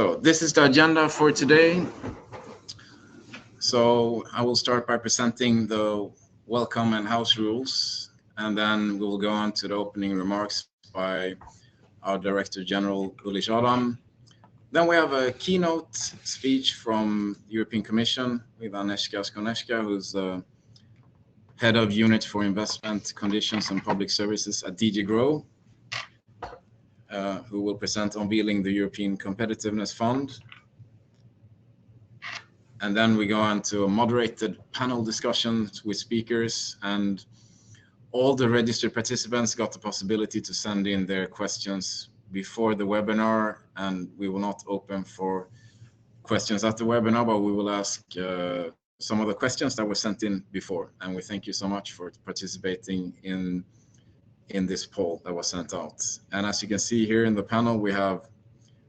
So this is the agenda for today. So I will start by presenting the welcome and house rules, and then we will go on to the opening remarks by our Director General Ulrich Adam. Then we have a keynote speech from the European Commission with Agnieszka Skoneczka, who's the Head of Unit for Investment Conditions and Public Services at DG GROW, who will present unveiling the European Competitiveness Fund. And then we go on to a moderated panel discussion with speakers, and all the registered participants got the possibility to send in their questions before the webinar, and we will not open for questions at the webinar, but we will ask some of the questions that were sent in before. And we thank you so much for participating in this poll that was sent out. And as you can see here in the panel, we have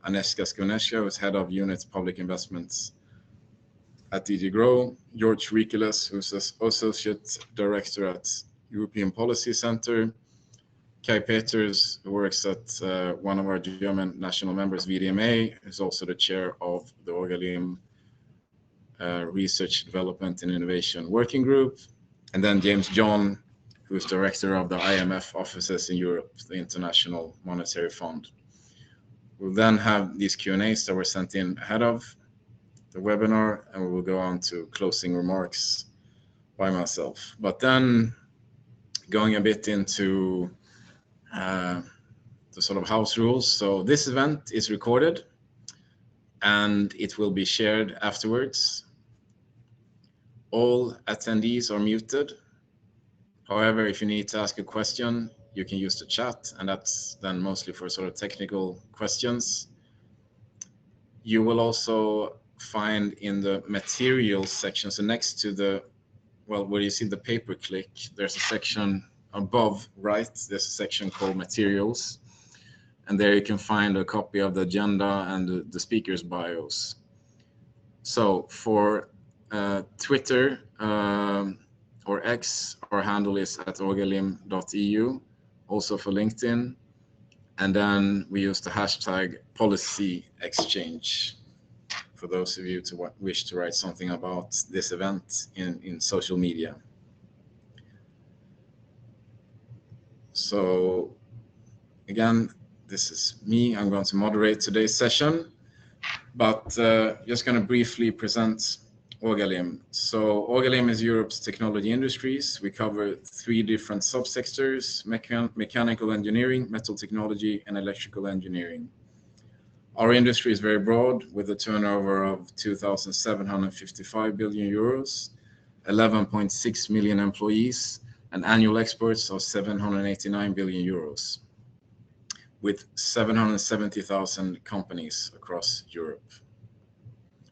Agnieszka Skoneczka, who's Head of Unit Public Investments at DG GROW, George Rikulas, who's Associate Director at European Policy Center, Kai Peters, who works at one of our German national members, VDMA, who's also the chair of the Orgalim Research, Development and Innovation Working Group, and then James John, who is director of the IMF offices in Europe, the International Monetary Fund. We'll then have these Q&As that were sent in ahead of the webinar, and we will go on to closing remarks by myself. But then going a bit into the sort of house rules. So this event is recorded and it will be shared afterwards. All attendees are muted. However, if you need to ask a question, you can use the chat, and that's then mostly for sort of technical questions. You will also find in the materials section, so next to the, well, where you see the pay-per-click, there's a section above right, there's a section called materials, and there you can find a copy of the agenda and the speakers' bios. So for Twitter or X, our handle is @orgalim.eu, also for LinkedIn, and then we use the hashtag policy exchange for those of you to wish to write something about this event in social media. So again, this is me. I'm going to moderate today's session, but just going to briefly present Orgalim. So Orgalim is Europe's technology industries. We cover 3 different subsectors: mechanical engineering, metal technology, and electrical engineering. Our industry is very broad, with a turnover of 2,755 billion euros, 11.6 million employees, and annual exports of 789 billion euros, with 770,000 companies across Europe.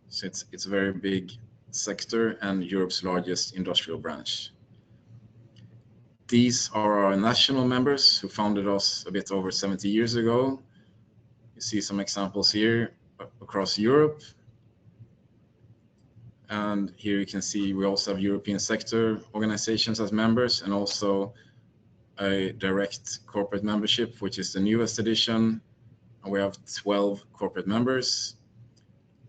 So it's a very big sector and Europe's largest industrial branch. These are our national members who founded us a bit over 70 years ago. You see some examples here across Europe. And here you can see we also have European sector organizations as members, and also a direct corporate membership, which is the newest edition. And we have 12 corporate members.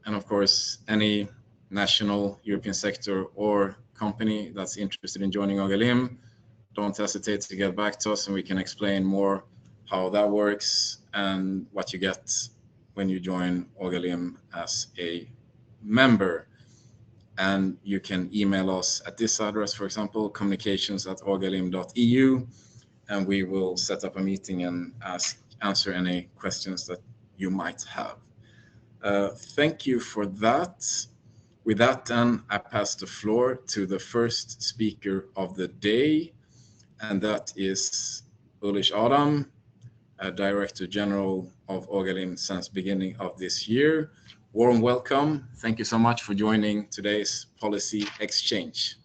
And of course, any national European sector or company that's interested in joining Orgalim, don't hesitate to get back to us, and we can explain more how that works and what you get when you join Orgalim as a member. And you can email us at this address, for example, communications@orgalim.eu, and we will set up a meeting and answer any questions that you might have. Thank you for that. With that, then, I pass the floor to the first speaker of the day, and that is Ulrich Adam, Director General of Orgalim since beginning of this year. Warm welcome. Thank you so much for joining today's policy exchange.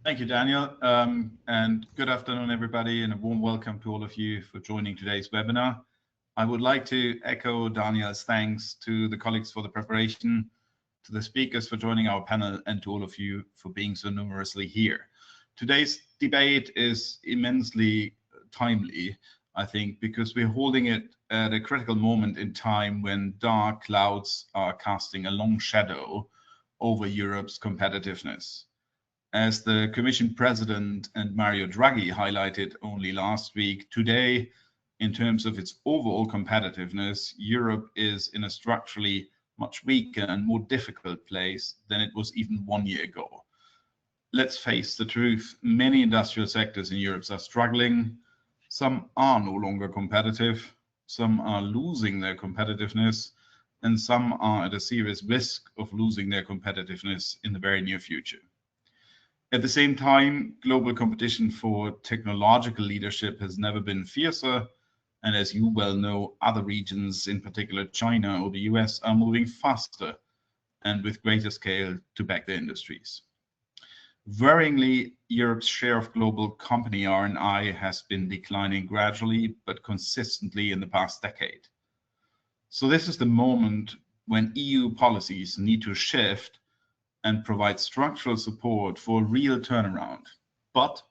Thank you, Daniel, and good afternoon, everybody, and a warm welcome to all of you for joining today's webinar. I would like to echo Daniel's thanks to the colleagues for the preparation, to the speakers for joining our panel, and to all of you for being so numerously here. Today's debate is immensely timely, I think, because we're holding it at a critical moment in time when dark clouds are casting a long shadow over Europe's competitiveness. As the Commission President and Mario Draghi highlighted only last week, today, in terms of its overall competitiveness, Europe is in a structurally much weaker and more difficult place than it was even 1 year ago. Let's face the truth, many industrial sectors in Europe are struggling. Some are no longer competitive, some are losing their competitiveness, and some are at a serious risk of losing their competitiveness in the very near future. At the same time, global competition for technological leadership has never been fiercer, and as you well know, other regions, in particular China or the US, are moving faster and with greater scale to back their industries. Worryingly, Europe's share of global company R&I has been declining gradually but consistently in the past decade. So this is the moment when EU policies need to shift and provide structural support for a real turnaround. But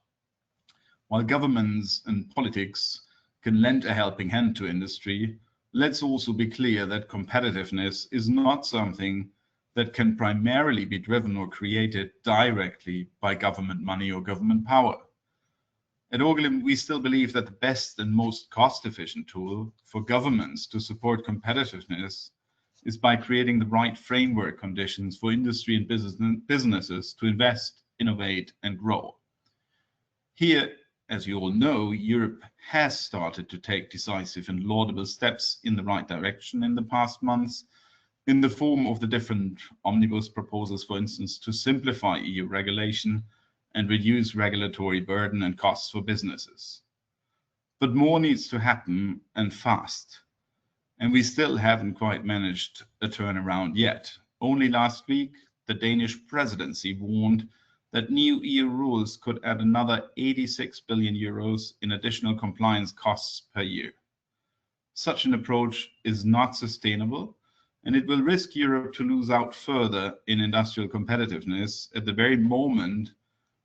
while governments and politics can lend a helping hand to industry, let's also be clear that competitiveness is not something that can primarily be driven or created directly by government money or government power. At Orgalim, we still believe that the best and most cost-efficient tool for governments to support competitiveness is by creating the right framework conditions for industry and businesses to invest, innovate, and grow. Here, as you all know, Europe has started to take decisive and laudable steps in the right direction in the past months, in the form of the different omnibus proposals, for instance, to simplify EU regulation and reduce regulatory burden and costs for businesses. But more needs to happen, and fast. And we still haven't quite managed a turnaround yet. Only last week, the Danish presidency warned that new EU rules could add another 86 billion euros in additional compliance costs per year. Such an approach is not sustainable, and it will risk Europe to lose out further in industrial competitiveness at the very moment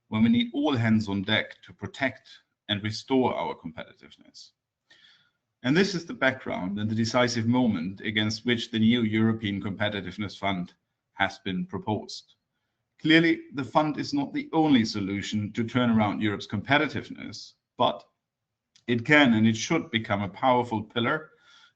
when we need all hands on deck to protect and restore our competitiveness. And this is the background and the decisive moment against which the new European Competitiveness Fund has been proposed. Clearly, the fund is not the only solution to turn around Europe's competitiveness, but it can and it should become a powerful pillar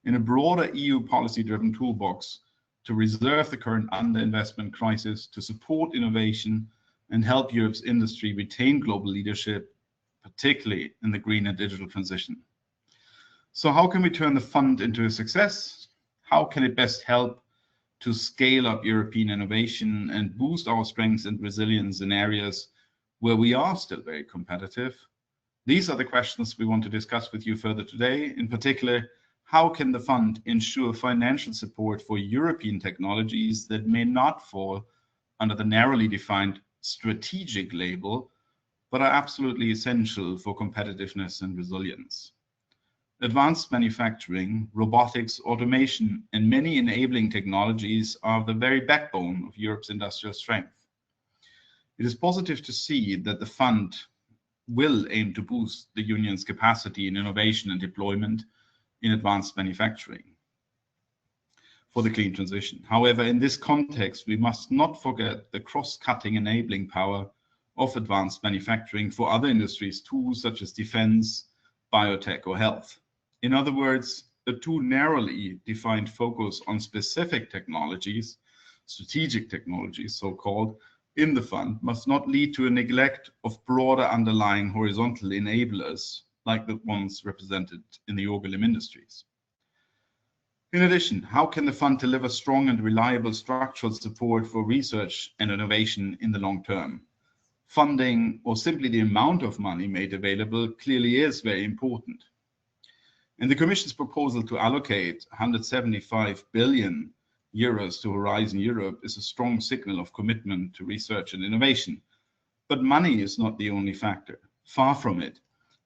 in a broader EU policy-driven toolbox to reserve the current underinvestment crisis, to support innovation, and help Europe's industry retain global leadership, particularly in the green and digital transition. So how can we turn the fund into a success? How can it best help to scale up European innovation and boost our strengths and resilience in areas where we are still very competitive? These are the questions we want to discuss with you further today. In particular, how can the fund ensure financial support for European technologies that may not fall under the narrowly defined strategic label, but are absolutely essential for competitiveness and resilience? Advanced manufacturing, robotics, automation, and many enabling technologies are the very backbone of Europe's industrial strength. It is positive to see that the fund will aim to boost the Union's capacity in innovation and deployment in advanced manufacturing for the clean transition. However, in this context, we must not forget the cross-cutting enabling power of advanced manufacturing for other industries too, such as defense, biotech, or health. In other words, a too narrowly defined focus on specific technologies, strategic technologies so-called, in the fund must not lead to a neglect of broader underlying horizontal enablers like the ones represented in the Orgalim industries. In addition, how can the fund deliver strong and reliable structural support for research and innovation in the long term? Funding, or simply the amount of money made available, clearly is very important. And the Commission's proposal to allocate 175 billion euros to Horizon Europe is a strong signal of commitment to research and innovation. But money is not the only factor. Far from it.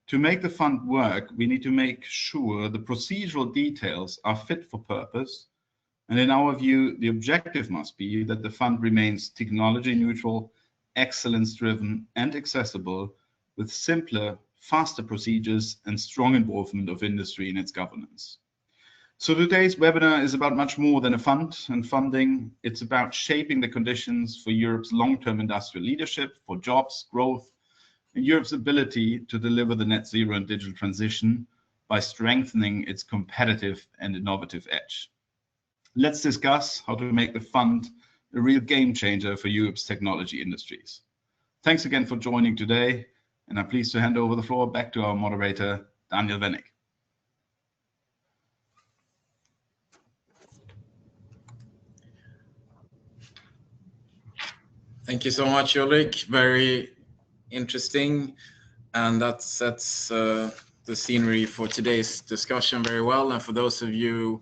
To make the fund work, we need to make sure the procedural details are fit for purpose. And in our view, the objective must be that the fund remains technology neutral, excellence driven, and accessible, with simpler, faster procedures and strong involvement of industry in its governance. So today's webinar is about much more than a fund and funding. It's about shaping the conditions for Europe's long-term industrial leadership, for jobs, growth, and Europe's ability to deliver the net zero and digital transition by strengthening its competitive and innovative edge. Let's discuss how to make the fund a real game changer for Europe's technology industries. Thanks again for joining today, and I'm pleased to hand over the floor back to our moderator, Daniel Wennig. Thank you so much, Ulrik. Very interesting, and that sets the scenery for today's discussion very well. And for those of you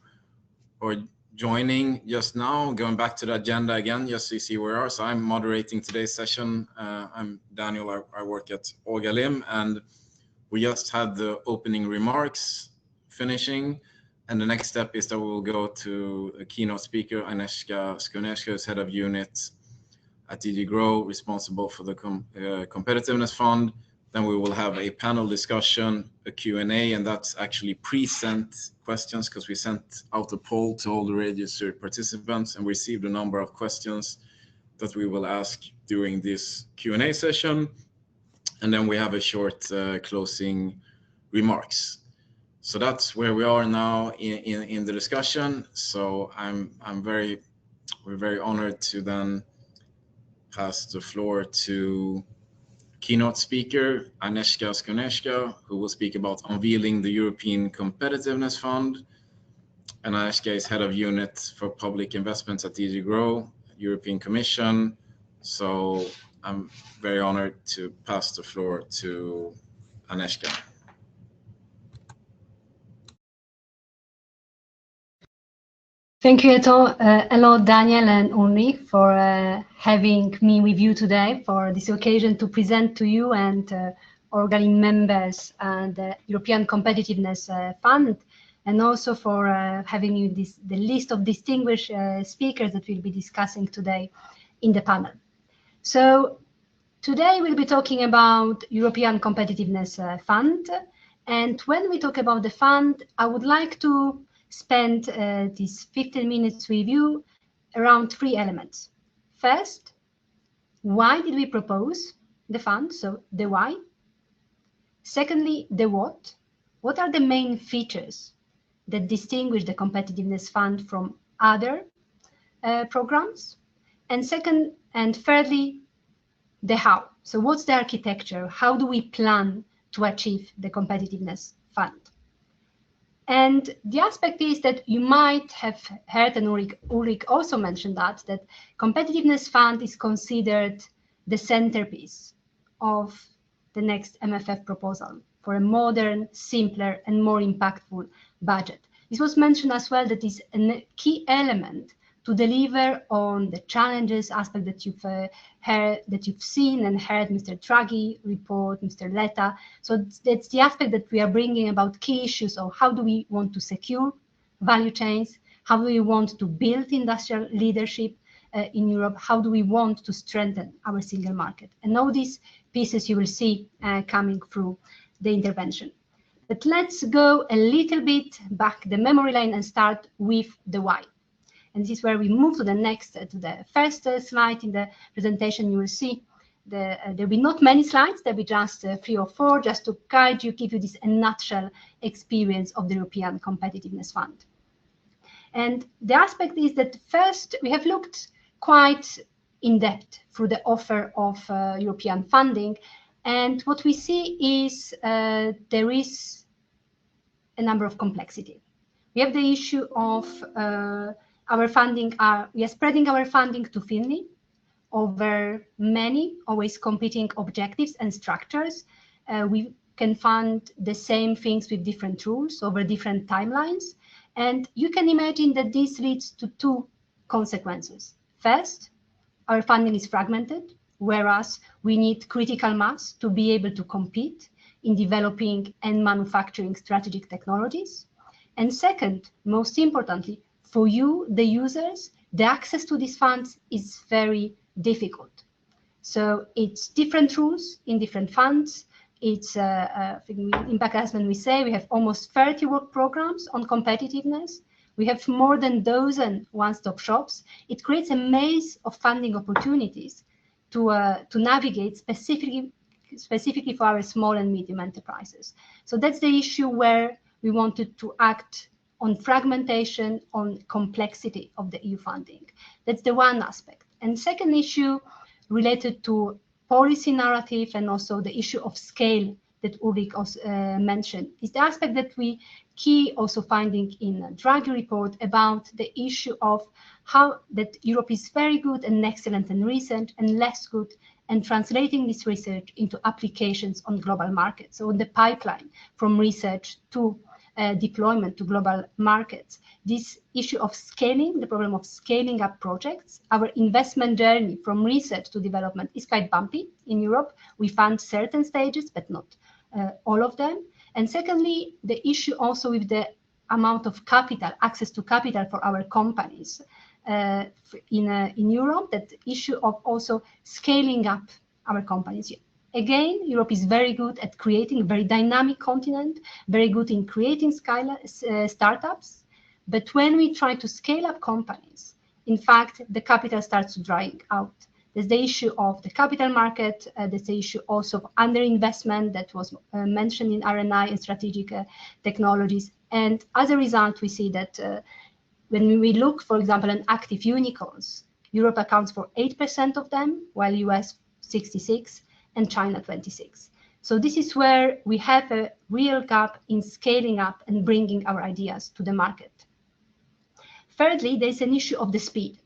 who are joining just now, going back to the agenda again, just so you see where we are. So I'm moderating today's session. I'm Daniel. I work at Orgalim, and we just had the opening remarks finishing. And the next step is that we will go to a keynote speaker, Agnieszka Skuneska, who's head of unit at DG Grow, responsible for the Competitiveness Fund. Then we will have a panel discussion, a Q&A, and that's actually pre-sent questions because we sent out a poll to all the registered participants and received a number of questions that we will ask during this Q&A session. And then we have a short closing remarks. So that's where we are now in the discussion. So we're very honored to then pass the floor to keynote speaker Agnieszka Skuneska, who will speak about unveiling the European Competitiveness Fund. And Agnieszka is head of unit for public investments at DG Grow, European Commission. So I'm very honored to pass the floor to Agnieszka. Thank you, Eto. Hello, Daniel and Ulrik, for having me with you today for this occasion to present to you and Orgalim members and the European Competitiveness Fund, and also for having you the list of distinguished speakers that we'll be discussing today in the panel. So today we'll be talking about European Competitiveness Fund. And when we talk about the fund, I would like to spend these 15 minutes with you around three elements. First, why did we propose the fund? So the why. Secondly, the what. What are the main features that distinguish the Competitiveness Fund from other programs? And second and thirdly, the how. So what's the architecture? How do we plan to achieve the Competitiveness Fund? And the aspect is that you might have heard, and Ulrik also mentioned that Competitiveness Fund is considered the centerpiece of the next MFF proposal for a modern, simpler, and more impactful budget. This was mentioned as well, that is a key element to deliver on the challenges aspect that you've heard, that you've seen and heard Mr. Draghi report, Mr. Letta. So that's the aspect that we are bringing about key issues of how do we want to secure value chains, how do we want to build industrial leadership in Europe, how do we want to strengthen our single market. And all these pieces you will see coming through the intervention. But let's go a little bit back the memory lane and start with the why. And this is where we move to the next, to the first slide in the presentation. You will see there'll be not many slides, there'll be just 3 or 4, just to guide you, give you this a nutshell experience of the European Competitiveness Fund. And the aspect is that first, we have looked quite in depth through the offer of European funding. And what we see is there is a number of complexity. We have the issue of our funding, we are spreading our funding too thinly over many, always competing objectives and structures. We can fund the same things with different rules over different timelines. And you can imagine that this leads to 2 consequences. First, our funding is fragmented, whereas we need critical mass to be able to compete in developing and manufacturing strategic technologies. And second, most importantly, for you, the users, the access to these funds is very difficult. So it's different rules in different funds. It's impact assessment, we say we have almost 30 work programs on competitiveness. We have more than a dozen one-stop shops. It creates a maze of funding opportunities to navigate specifically for our small and medium enterprises. So that's the issue where we wanted to act on fragmentation, on complexity of the EU funding. That's the one aspect. And second issue related to policy narrative and also the issue of scale that Ulrich also, mentioned is the aspect that we key also finding in a Draghi report about the issue of how that Europe is very good and excellent in research and less good and translating this research into applications on global markets. So the pipeline from research to deployment to global markets. This issue of scaling, the problem of scaling up projects, our investment journey from research to development is quite bumpy in Europe. We fund certain stages, but not all of them. And secondly, the issue also with the amount of capital, access to capital for our companies in Europe, that issue of also scaling up our companies. Again, Europe is very good at creating a very dynamic continent, very good in creating startups. But when we try to scale up companies, in fact, the capital starts to dry out. There's the issue of the capital market. There's the issue also of underinvestment that was mentioned in R&I and strategic technologies. And as a result, we see that when we look, for example, at active unicorns, Europe accounts for 8% of them, while US 66%. And China 26%. So this is where we have a real gap in scaling up and bringing our ideas to the market. Thirdly, there's an issue of the speed.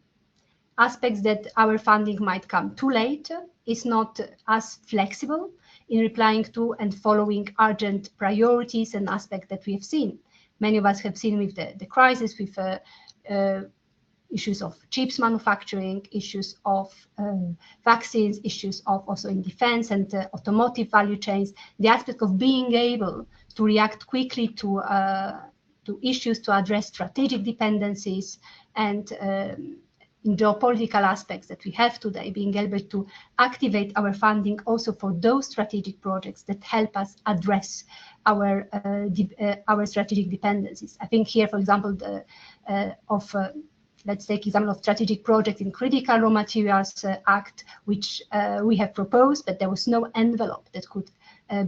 Aspects that our funding might come too late, is not as flexible in replying to and following urgent priorities and aspects that we have seen. Many of us have seen with the crisis, with issues of chips manufacturing, issues of vaccines, issues of also in defense and automotive value chains, the aspect of being able to react quickly to issues, to address strategic dependencies and in geopolitical aspects that we have today, being able to activate our funding also for those strategic projects that help us address our strategic dependencies. I think here, for example, let's take example of strategic project in Critical Raw Materials Act, which we have proposed, but there was no envelope that could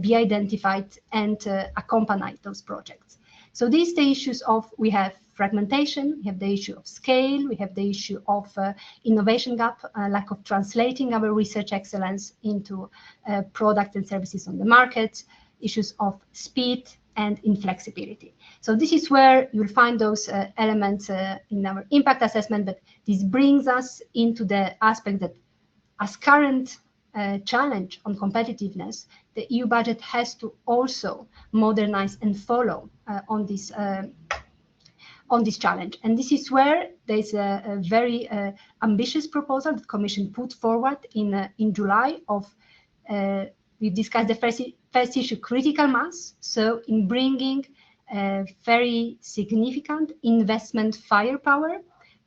be identified and accompany those projects. So these are the issues of, we have fragmentation, we have the issue of scale, we have the issue of innovation gap, lack of translating our research excellence into products and services on the market, issues of speed and inflexibility. So this is where you'll find those elements in our impact assessment, but this brings us into the aspect that as current challenge on competitiveness, the EU budget has to also modernize and follow on this challenge. And this is where there's a very ambitious proposal the Commission put forward in July of, we've discussed the first issue, critical mass. So in bringing very significant investment firepower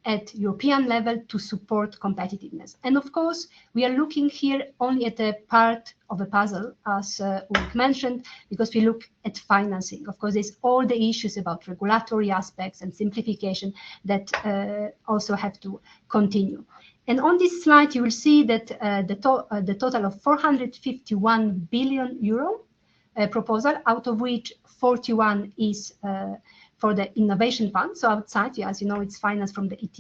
at European level to support competitiveness. And of course, we are looking here only at a part of a puzzle, as Ulrich mentioned, because we look at financing. Of course, there's all the issues about regulatory aspects and simplification that also have to continue. And on this slide, you will see that the total of 451 billion euro proposal, out of which 41 is for the innovation fund. So outside, as you know, it's financed from the ET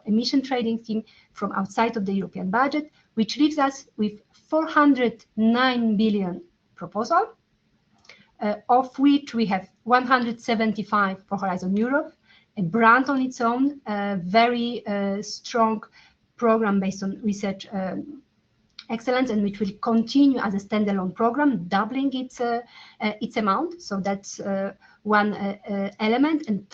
emission trading scheme from outside of the European budget, which leaves us with 409 billion proposal, of which we have 175 for Horizon Europe, a brand on its own, a very strong program based on research excellence, and which will continue as a standalone program, doubling its amount. So that's one element, and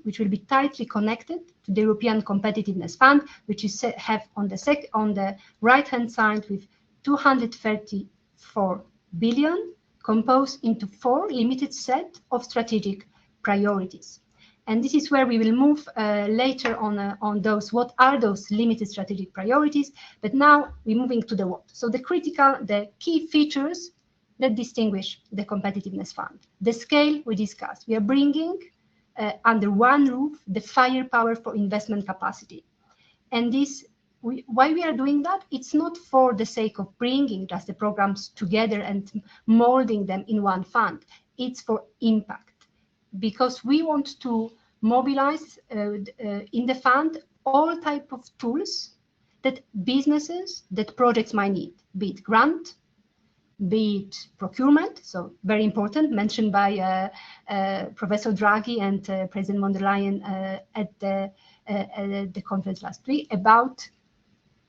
which will be tightly connected to the European Competitiveness Fund, which is have on the right-hand side with 234 billion, composed into 4 limited set of strategic priorities. And this is where we will move later on those. What are those limited strategic priorities? But now we're moving to the what. So the key features that distinguish the Competitiveness Fund. The scale we discussed. We are bringing under one roof the firepower for investment capacity. And this, why we are doing that? It's not for the sake of bringing just the programs together and molding them in one fund. It's for impact, because we want to mobilize in the fund all type of tools that businesses, that projects might need, be it grant, be it procurement, so very important, mentioned by Professor Draghi and President von der Leyen at the conference last week, about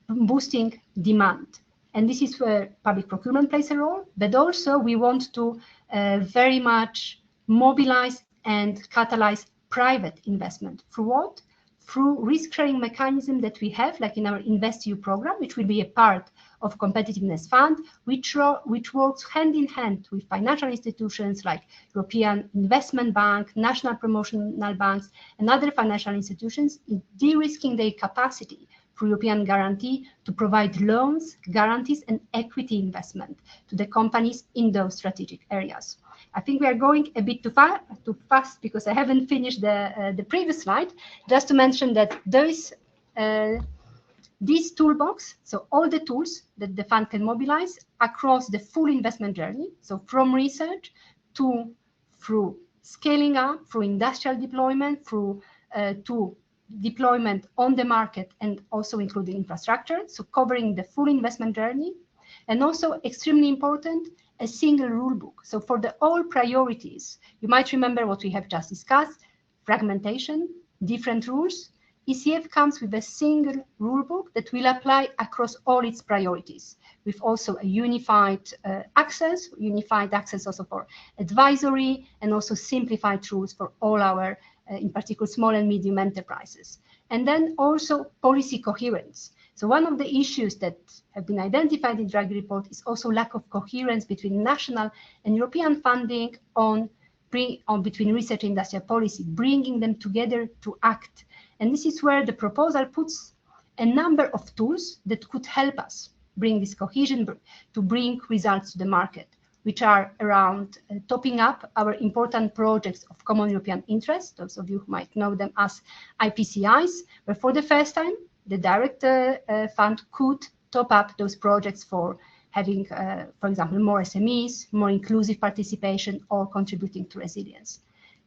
boosting demand. And this is where public procurement plays a role, but also we want to very much mobilize and catalyze private investment. Through what? Through risk-sharing mechanism that we have, like in our InvestEU program, which will be a part of Competitiveness Fund, which works hand in hand with financial institutions like European Investment Bank, national promotional banks, and other financial institutions in de-risking their capacity through European guarantee to provide loans, guarantees, and equity investment to the companies in those strategic areas. I think we are going a bit too fast because I haven't finished the previous slide. Just to mention that there is this toolbox, so all the tools that the fund can mobilize across the full investment journey, so from research through scaling up, through industrial deployment, through to deployment on the market, and also including infrastructure, so covering the full investment journey. And also extremely important, a single rule book. So for the all priorities, you might remember what we have just discussed, fragmentation, different rules. ECF comes with a single rule book that will apply across all its priorities, with also a unified access also for advisory, and also simplified rules for all our, in particular, small and medium enterprises. And then also policy coherence. So one of the issues that have been identified in the Draghi report is also lack of coherence between national and European funding between research and industrial policy, bringing them together to act. And this is where the proposal puts a number of tools that could help us bring this cohesion to bring results to the market, which are around topping up our important projects of common European interest. Those of you who might know them as IPCIs, where for the first time, the direct fund could top up those projects for having, for example, more SMEs, more inclusive participation, or contributing to resilience.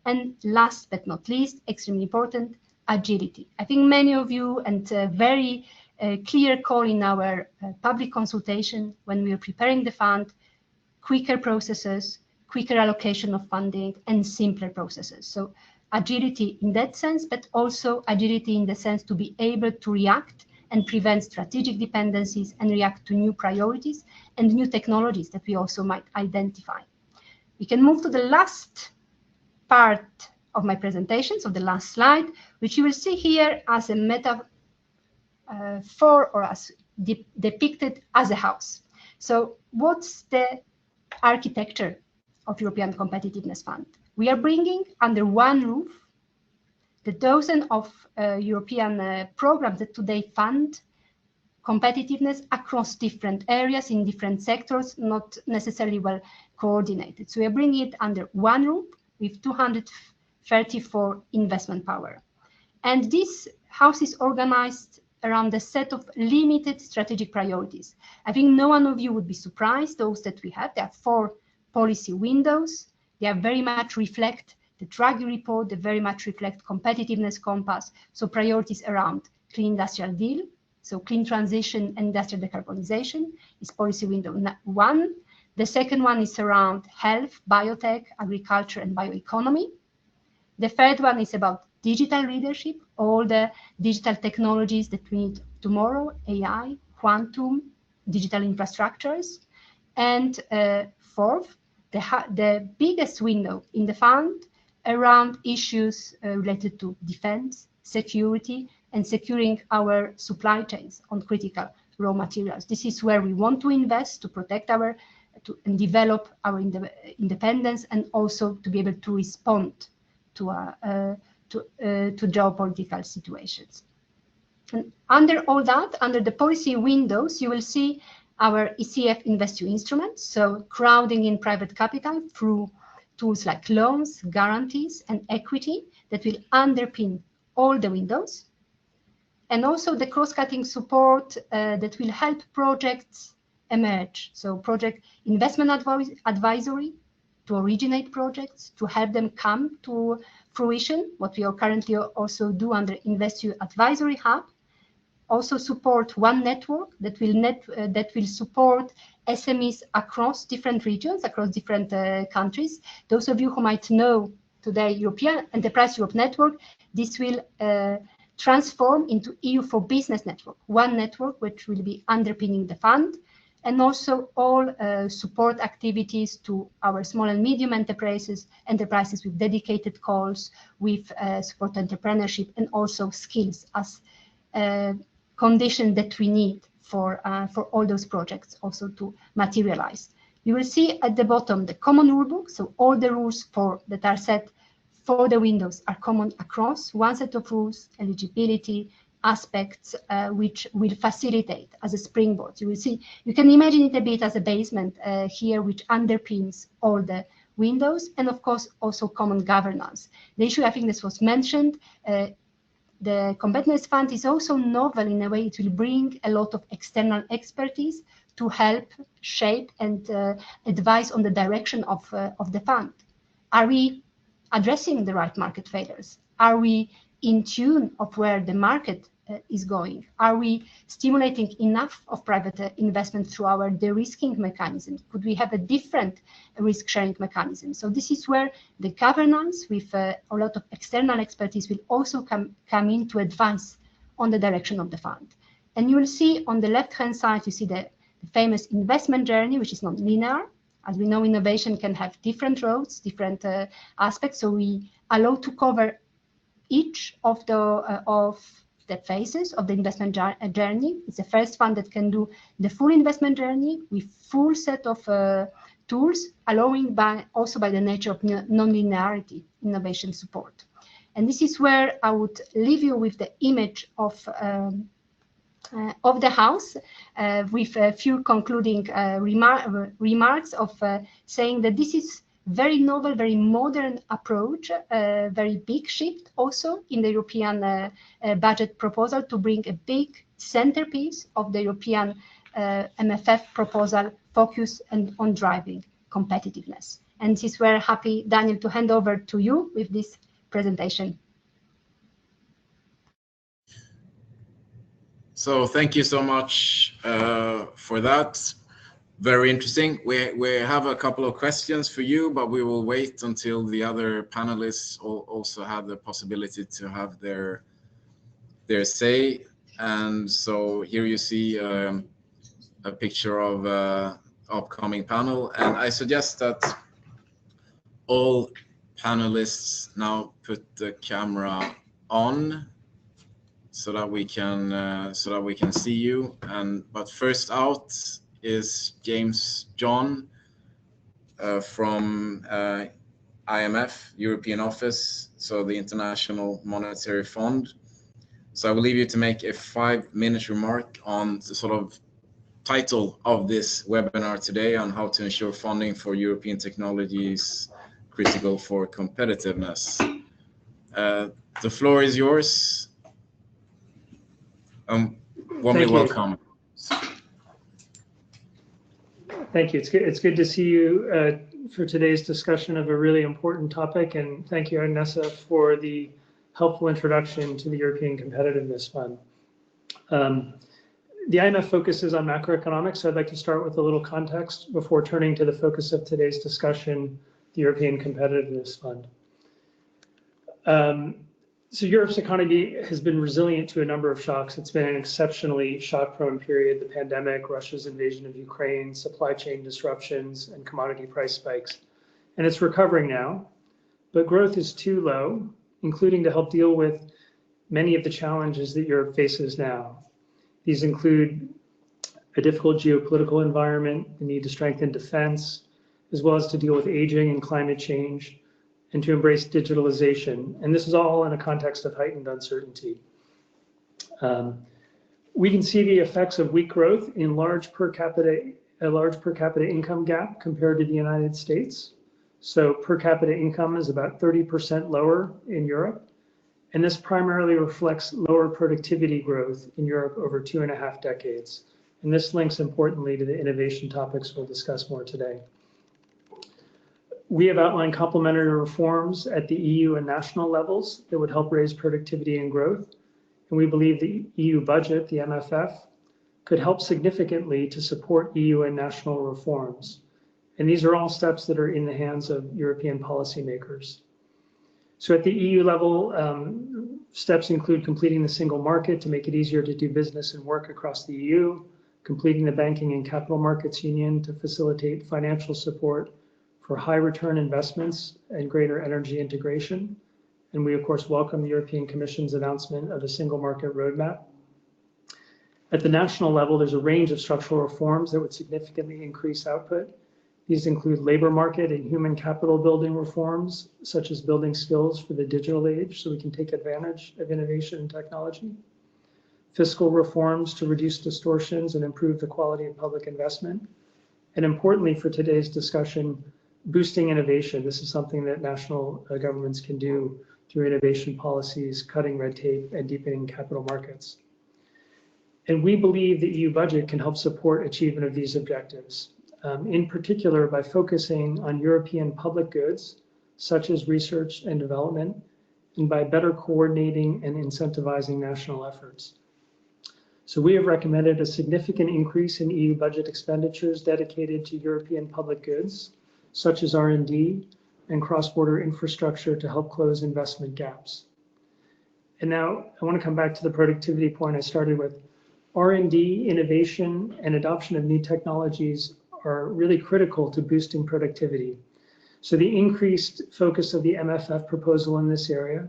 And last but not least, extremely important, agility. I think many of you, and a very clear call in our public consultation when we were preparing the fund, quicker processes, quicker allocation of funding, and simpler processes. So agility in that sense, but also agility in the sense to be able to react and prevent strategic dependencies and react to new priorities and new technologies that we also might identify. We can move to the last part of my presentation, so the last slide, which you will see here as a metaphor or as depicted as a house. So what's the architecture of European Competitiveness Fund? We are bringing under one roof the dozen of European programs that today fund competitiveness across different areas in different sectors, not necessarily well coordinated. So we are bringing it under one roof with 234 investment power. And this house is organized around a set of limited strategic priorities. I think no one of you would be surprised, those that we have. There are 4 policy windows. They are very much reflect the Draghi report, they very much reflect competitiveness compass. So priorities around clean industrial deal, so clean transition and industrial decarbonization is policy window 1. The second one is around health, biotech, agriculture, and bioeconomy. The third one is about digital leadership, all the digital technologies that we need tomorrow, AI, quantum, digital infrastructures. And fourth, the biggest window in the fund around issues related to defense, security, and securing our supply chains on critical raw materials. This is where we want to invest to protect and develop our independence, and also to be able to respond to geopolitical situations. And under all that, under the policy windows, you will see our ECF InvestEU instruments, so crowding in private capital through tools like loans, guarantees, and equity that will underpin all the windows, and also the cross-cutting support that will help projects emerge. So project investment advisory to originate projects, to help them come to fruition, what we are currently also do under InvestEU Advisory Hub. Also support one network that will support SMEs across different regions, across different countries. Those of you who might know today European Enterprise Europe Network, this will transform into EU for Business Network, one network which will be underpinning the fund, and also all support activities to our small and medium enterprises with dedicated calls, with support entrepreneurship, and also skills as condition that we need for all those projects also to materialize. You will see at the bottom the common rulebook, so all the rules that are set for the windows are common across, one set of rules, eligibility, aspects which will facilitate as a springboard. You will see, you can imagine it a bit as a basement here, which underpins all the windows, and of course also common governance. The issue, I think this was mentioned, the Competitiveness Fund is also novel in a way. It will bring a lot of external expertise to help shape and advise on the direction of the fund. Are we addressing the right market failures? Are we in tune of where the market is going? Are we stimulating enough of private investment through our de-risking mechanism? Could we have a different risk-sharing mechanism? So this is where the governance with a lot of external expertise will also come in to advise on the direction of the fund. And you will see on the left-hand side, you see the famous investment journey, which is not linear. As we know, innovation can have different roads, different aspects. So we allow to cover each of the phases of the investment journey. It's the first fund that can do the full investment journey with full set of tools, allowing also by the nature of non-linearity innovation support. And this is where I would leave you with the image of the house with a few concluding remarks of saying that this is very novel, very modern approach, very big shift also in the European budget proposal to bring a big centerpiece of the European MFF proposal focus on driving competitiveness. And this is where I'm happy, Daniel, to hand over to you with this presentation. So thank you so much for that. Very interesting. We have a couple of questions for you, but we will wait until the other panelists also have the possibility to have their say. And so here you see a picture of upcoming panel, and I suggest that all panelists now put the camera on so that we can see you. But first out is James John from IMF, European Office, so the International Monetary Fund. So I will leave you to make a 5-minute remark on the sort of title of this webinar today on how to ensure funding for European technologies critical for competitiveness. The floor is yours. Warmly welcome. Thank you. It's good to see you for today's discussion of a really important topic, and thank you, Agnesa, for the helpful introduction to the European Competitiveness Fund. The IMF focuses on macroeconomics, so I'd like to start with a little context before turning to the focus of today's discussion, the European Competitiveness Fund. So Europe's economy has been resilient to a number of shocks. It's been an exceptionally shock-prone period: the pandemic, Russia's invasion of Ukraine, supply chain disruptions, and commodity price spikes. And it's recovering now, but growth is too low, including to help deal with many of the challenges that Europe faces now. These include a difficult geopolitical environment, the need to strengthen defense, as well as to deal with aging and climate change, and to embrace digitalization. And this is all in a context of heightened uncertainty. We can see the effects of weak growth in a large per capita income gap compared to the United States. So per capita income is about 30% lower in Europe. And this primarily reflects lower productivity growth in Europe over 2.5 decades. And this links importantly to the innovation topics we'll discuss more today. We have outlined complementary reforms at the EU and national levels that would help raise productivity and growth. And we believe the EU budget, the MFF, could help significantly to support EU and national reforms. And these are all steps that are in the hands of European policymakers. So at the EU level, steps include completing the single market to make it easier to do business and work across the EU, completing the banking and capital markets union to facilitate financial support for high return investments and greater energy integration. And we of course welcome the European Commission's announcement of a single market roadmap. At the national level, there's a range of structural reforms that would significantly increase output. These include labor market and human capital building reforms, such as building skills for the digital age so we can take advantage of innovation and technology. Fiscal reforms to reduce distortions and improve the quality of public investment. And importantly for today's discussion, boosting innovation. This is something that national governments can do through innovation policies, cutting red tape, and deepening capital markets. And we believe the EU budget can help support achievement of these objectives. In particular by focusing on European public goods, such as research and development, and by better coordinating and incentivizing national efforts. So we have recommended a significant increase in EU budget expenditures dedicated to European public goods, such as R&D and cross-border infrastructure to help close investment gaps. And now I want to come back to the productivity point I started with. R&D, innovation, and adoption of new technologies are really critical to boosting productivity. So the increased focus of the MFF proposal in this area,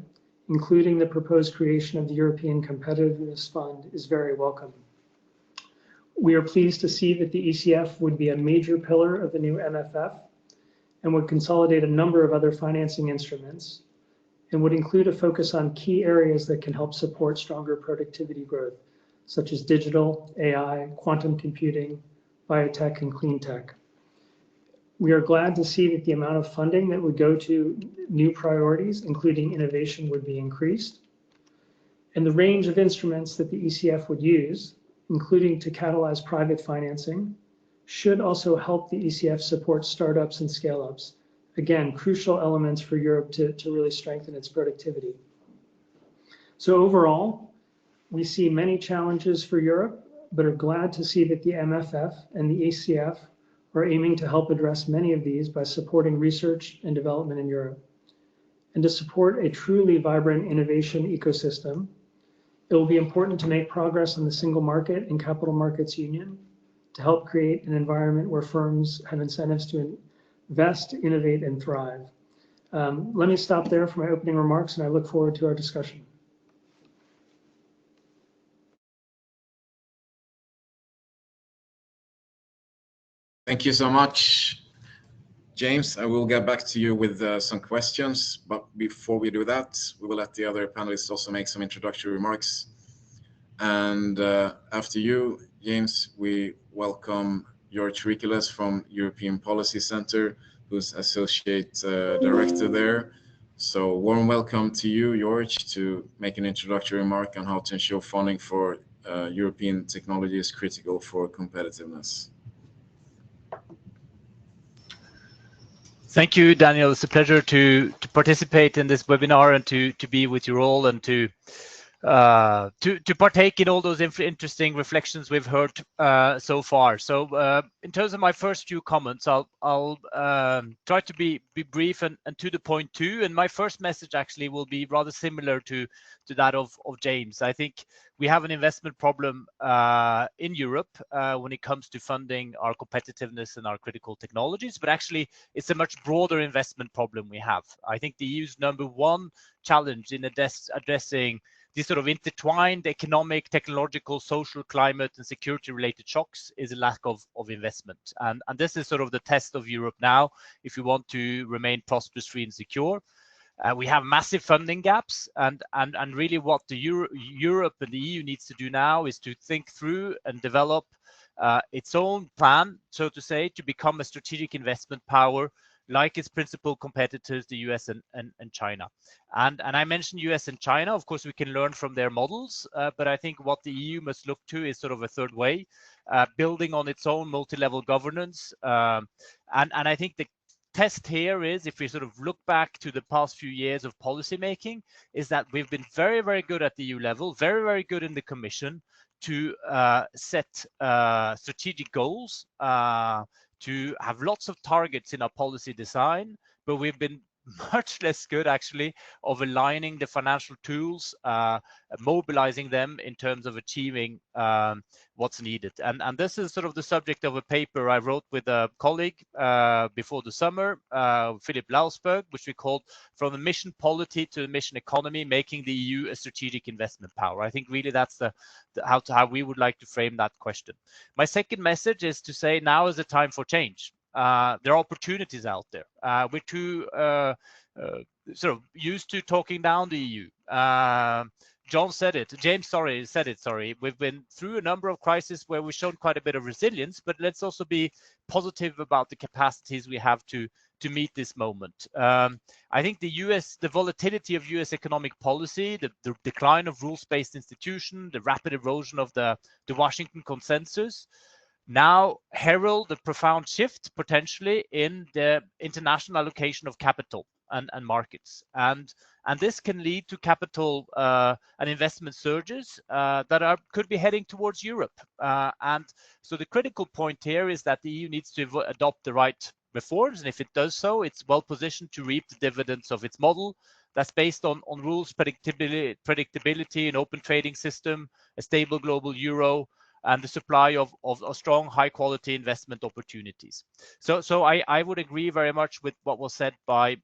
including the proposed creation of the European Competitiveness Fund, is very welcome. We are pleased to see that the ECF would be a major pillar of the new MFF and would consolidate a number of other financing instruments and would include a focus on key areas that can help support stronger productivity growth, such as digital, AI, quantum computing, biotech, and clean tech. We are glad to see that the amount of funding that would go to new priorities, including innovation, would be increased. And the range of instruments that the ECF would use, including to catalyze private financing, should also help the ECF support startups and scale-ups. Again, crucial elements for Europe to really strengthen its productivity. So overall, we see many challenges for Europe, but are glad to see that the MFF and the ECF are aiming to help address many of these by supporting research and development in Europe. And to support a truly vibrant innovation ecosystem, it will be important to make progress on the single market and capital markets union to help create an environment where firms have incentives to invest, innovate, and thrive. Let me stop there for my opening remarks, and I look forward to our discussion. Thank you so much, James. I will get back to you with some questions, but before we do that, we will let the other panelists also make some introductory remarks. And after you, James, we welcome George Ricolas from European Policy Center, who's Associate Director there. So warm welcome to you, George, to make an introductory remark on how to ensure funding for European technology is critical for competitiveness. Thank you, Daniel. It's a pleasure to participate in this webinar and to be with you all and to partake in all those interesting reflections we've heard so far. So in terms of my first few comments, I'll try to be brief and to the point too. And my first message actually will be rather similar to that of James. I think we have an investment problem in Europe when it comes to funding our competitiveness and our critical technologies, but actually it's a much broader investment problem we have. I think the EU's number one challenge in addressing these sort of intertwined economic, technological, social, climate, and security-related shocks is a lack of investment. And this is sort of the test of Europe now, if we want to remain prosperous, free, and secure. We have massive funding gaps, and really what the Europe and the EU needs to do now is to think through and develop its own plan, so to say, to become a strategic investment power like its principal competitors, the US and China. And I mentioned US and China. Of course, we can learn from their models, but I think what the EU must look to is sort of a third way, building on its own multi-level governance. And I think the test here is, if we sort of look back to the past few years of policy making, is that we've been very, very good at the EU level, very, very good in the Commission to set strategic goals, to have lots of targets in our policy design, but we've been much less good actually of aligning the financial tools, mobilizing them in terms of achieving what's needed. And this is sort of the subject of a paper I wrote with a colleague before the summer, Philip Lausberg, which we called From the Mission Polity to the Mission Economy, Making the EU a Strategic Investment Power. I think really that's how we would like to frame that question. My second message is to say now is the time for change. There are opportunities out there. We're too sort of used to talking down the EU. James said it. We've been through a number of crises where we've shown quite a bit of resilience, but let's also be positive about the capacities we have to meet this moment. I think the volatility of US economic policy, the decline of rules-based institutions, the rapid erosion of the Washington consensus, now herald a profound shift potentially in the international allocation of capital and markets. And this can lead to capital and investment surges that could be heading towards Europe. And so the critical point here is that the EU needs to adopt the right reforms. And if it does so, it's well positioned to reap the dividends of its model that's based on rules, predictability, an open trading system, a stable global euro, and the supply of strong, high-quality investment opportunities. So I would agree very much with what was said by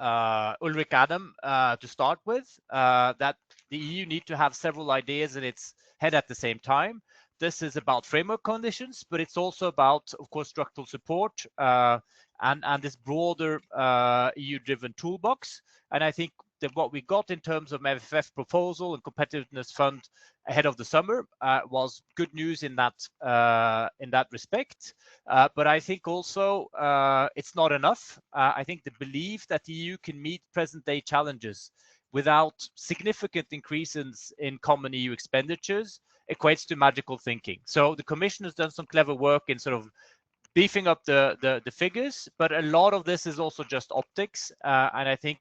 Ulrich Adam to start with, that the EU need to have several ideas in its head at the same time. This is about framework conditions, but it's also about, of course, structural support and this broader EU-driven toolbox. And I think that what we got in terms of MFF proposal and competitiveness fund ahead of the summer was good news in that respect. But I think also it's not enough. I think the belief that the EU can meet present-day challenges without significant increases in common EU expenditures equates to magical thinking. So the Commission has done some clever work in sort of beefing up the figures, but a lot of this is also just optics. And I think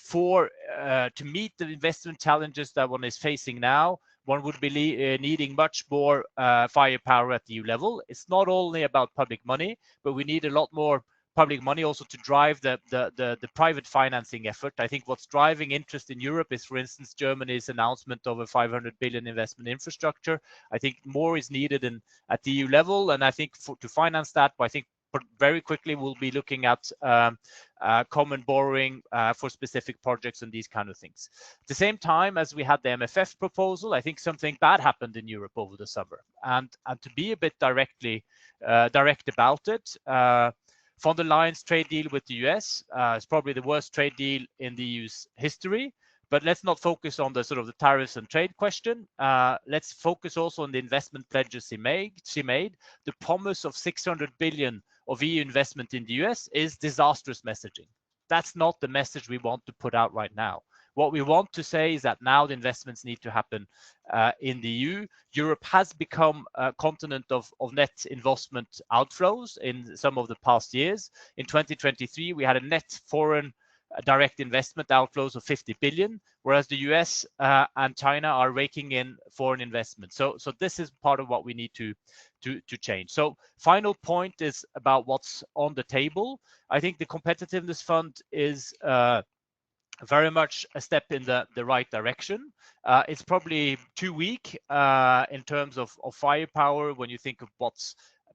to meet the investment challenges that one is facing now, one would be needing much more firepower at the EU level. It's not only about public money, but we need a lot more public money also to drive the private financing effort. I think what's driving interest in Europe is, for instance, Germany's announcement of a 500 billion investment infrastructure. I think more is needed at the EU level, and I think to finance that, I think very quickly we'll be looking at common borrowing for specific projects and these kind of things. At the same time as we had the MFF proposal, I think something bad happened in Europe over the summer, and to be a bit direct about it. Von der Leyen's trade deal with the US is probably the worst trade deal in the EU's history. But let's not focus on the sort of the tariffs and trade question. Let's focus also on the investment pledges she made. The promise of 600 billion of EU investment in the US is disastrous messaging. That's not the message we want to put out right now. What we want to say is that now the investments need to happen in the EU. Europe has become a continent of net investment outflows in some of the past years. In 2023, we had a net foreign direct investment outflows of 50 billion, whereas the US and China are raking in foreign investment. So this is part of what we need to change. So final point is about what's on the table. I think the Competitiveness Fund is very much a step in the right direction. It's probably too weak in terms of firepower when you think of what's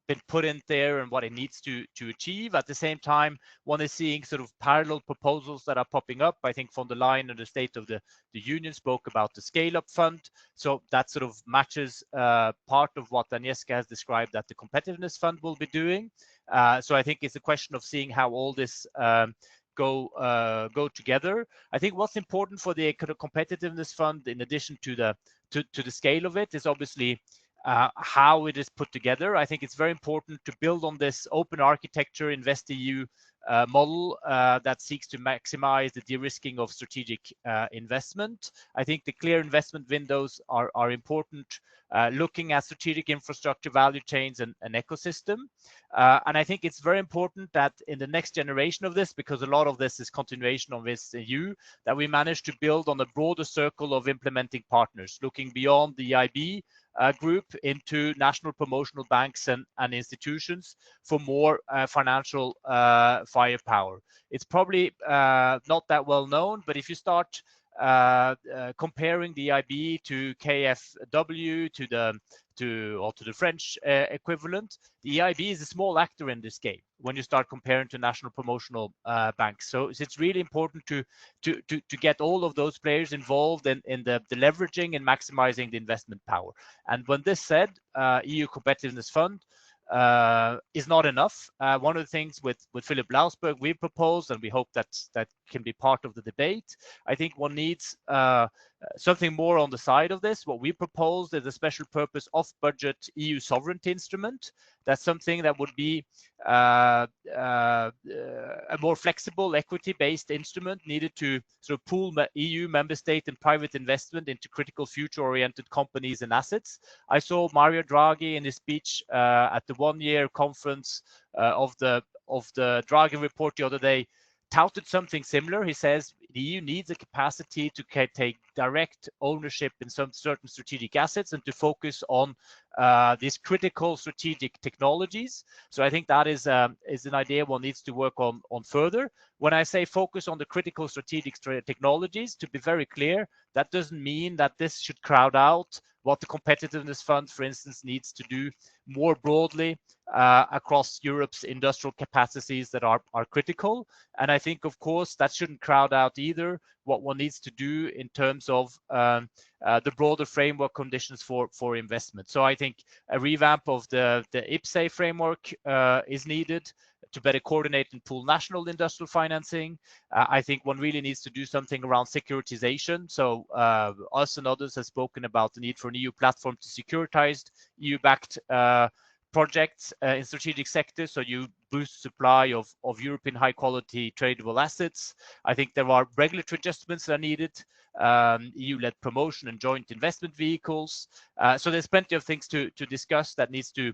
been put in there and what it needs to achieve. At the same time, one is seeing sort of parallel proposals that are popping up. I think von der Leyen and the State of the Union spoke about the scale-up fund. So that sort of matches part of what Agnieszka has described that the Competitiveness Fund will be doing. So I think it's a question of seeing how all this go together. I think what's important for the Competitiveness Fund, in addition to the scale of it, is obviously how it is put together. I think it's very important to build on this open architecture InvestEU model that seeks to maximize the de-risking of strategic investment. I think the clear investment windows are important, looking at strategic infrastructure, value chains, and ecosystem. And I think it's very important that in the next generation of this, because a lot of this is continuation of this EU, that we manage to build on a broader circle of implementing partners, looking beyond the EIB group into national promotional banks and institutions for more financial firepower. It's probably not that well known, but if you start comparing the EIB to KfW, to the French equivalent, the EIB is a small actor in this game when you start comparing to national promotional banks. So it's really important to get all of those players involved in the leveraging and maximizing the investment power. And when this said, EU Competitiveness Fund is not enough. One of the things with Philip Lausberg we proposed, and we hope that can be part of the debate, I think one needs something more on the side of this. What we proposed is a special purpose off-budget EU sovereignty instrument. That's something that would be a more flexible equity-based instrument needed to sort of pool EU member state and private investment into critical future-oriented companies and assets. I saw Mario Draghi in his speech at the one-year conference of the Draghi report the other day touted something similar. He says the EU needs a capacity to take direct ownership in some certain strategic assets and to focus on these critical strategic technologies. So I think that is an idea one needs to work on further. When I say focus on the critical strategic technologies, to be very clear, that doesn't mean that this should crowd out what the Competitiveness Fund, for instance, needs to do more broadly across Europe's industrial capacities that are critical. And I think, of course, that shouldn't crowd out either what one needs to do in terms of the broader framework conditions for investment. So I think a revamp of the IPCEI framework is needed to better coordinate and pool national industrial financing. I think one really needs to do something around securitization. So us and others have spoken about the need for an EU platform to securitize EU-backed projects in strategic sectors, so you boost supply of European high-quality tradable assets. I think there are regulatory adjustments that are needed, EU-led promotion and joint investment vehicles. So there's plenty of things to discuss that needs to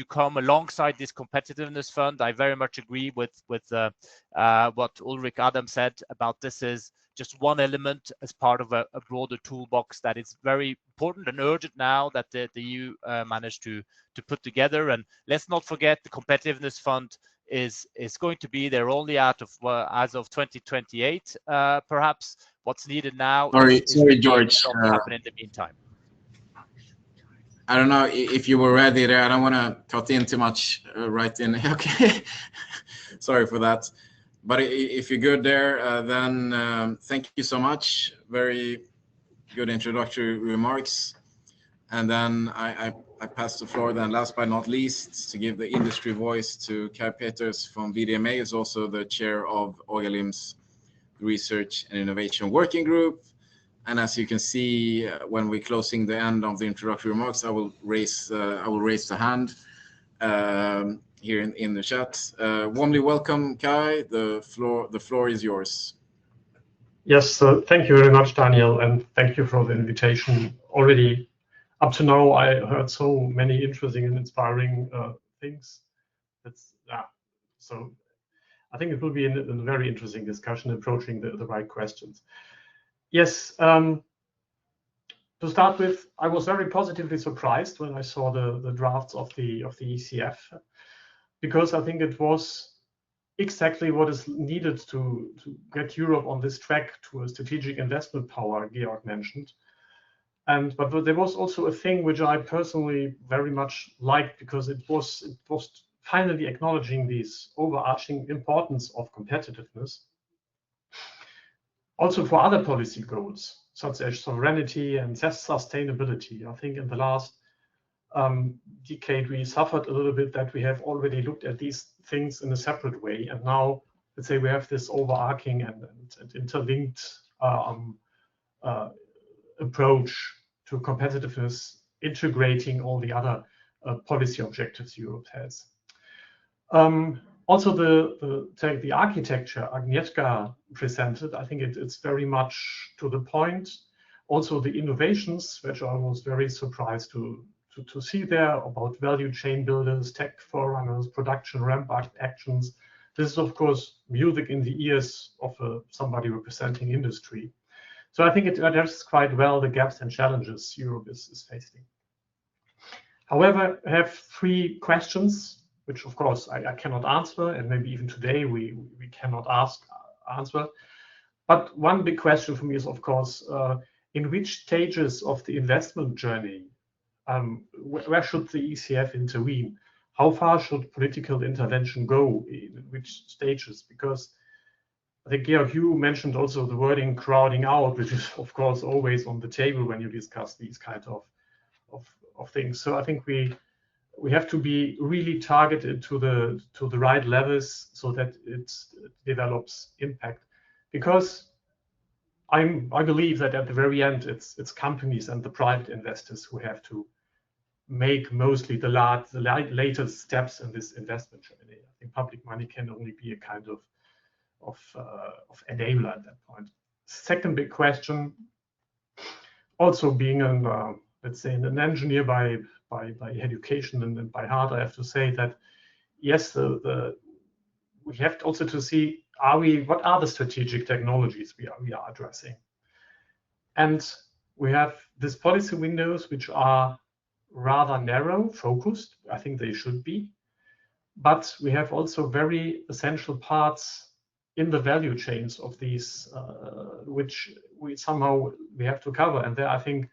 come alongside this competitiveness fund. I very much agree with what Ulrich Adam said about this is just one element as part of a broader toolbox that is very important and urgent now that the EU managed to put together. And let's not forget the competitiveness fund is going to be there only as of 2028. Perhaps what's needed now is George. What happen in the meantime. I don't know if you were ready there. I don't want to cut in too much right in. Okay, sorry for that. But if you're good there, then thank you so much. Very good introductory remarks. And then I pass the floor then, last but not least, to give the industry voice to Kai Peters from VDMA, who's also the chair of Ogalim's Research and Innovation Working Group. And as you can see, when we're closing the end of the introductory remarks, I will raise the hand here in the chat. Warmly welcome, Kai. The floor is yours. Yes, thank you very much, Daniel, and thank you for the invitation. Already up to now, I heard so many interesting and inspiring things. So I think it will be a very interesting discussion, approaching the right questions. Yes, to start with, I was very positively surprised when I saw the drafts of the ECF, because I think it was exactly what is needed to get Europe on this track to a strategic investment power Georg mentioned. But there was also a thing which I personally very much liked, because it was finally acknowledging this overarching importance of competitiveness, also for other policy goals, such as sovereignty and sustainability. I think in the last decade, we suffered a little bit that we have already looked at these things in a separate way. And now, let's say we have this overarching and interlinked approach to competitiveness integrating all the other policy objectives Europe has. Also, the architecture Agnieszka presented, I think it's very much to the point. Also, the innovations, which I was very surprised to see there about value chain builders, tech forerunners, production ramp-up actions. This is, of course, music in the ears of somebody representing industry. So I think it addresses quite well the gaps and challenges Europe is facing. However, I have 3 questions, which of course I cannot answer, and maybe even today we cannot answer. But one big question for me is, of course, in which stages of the investment journey, where should the ECF intervene? How far should political intervention go, in which stages? Because I think, Georg, you mentioned also the wording crowding out, which is, of course, always on the table when you discuss these kind of things. So I think we have to be really targeted to the right levels so that it develops impact. Because I believe that at the very end, it's companies and the private investors who have to make mostly the latest steps in this investment journey. I think public money can only be a kind of enabler at that point. Second big question, also being an let's say an engineer by education and by heart, I have to say that yes, we have also to see what are the strategic technologies we are addressing, and we have these policy windows which are rather narrow focused. I think they should be, but we have also very essential parts in the value chains of these, which we have to cover. And there, I think,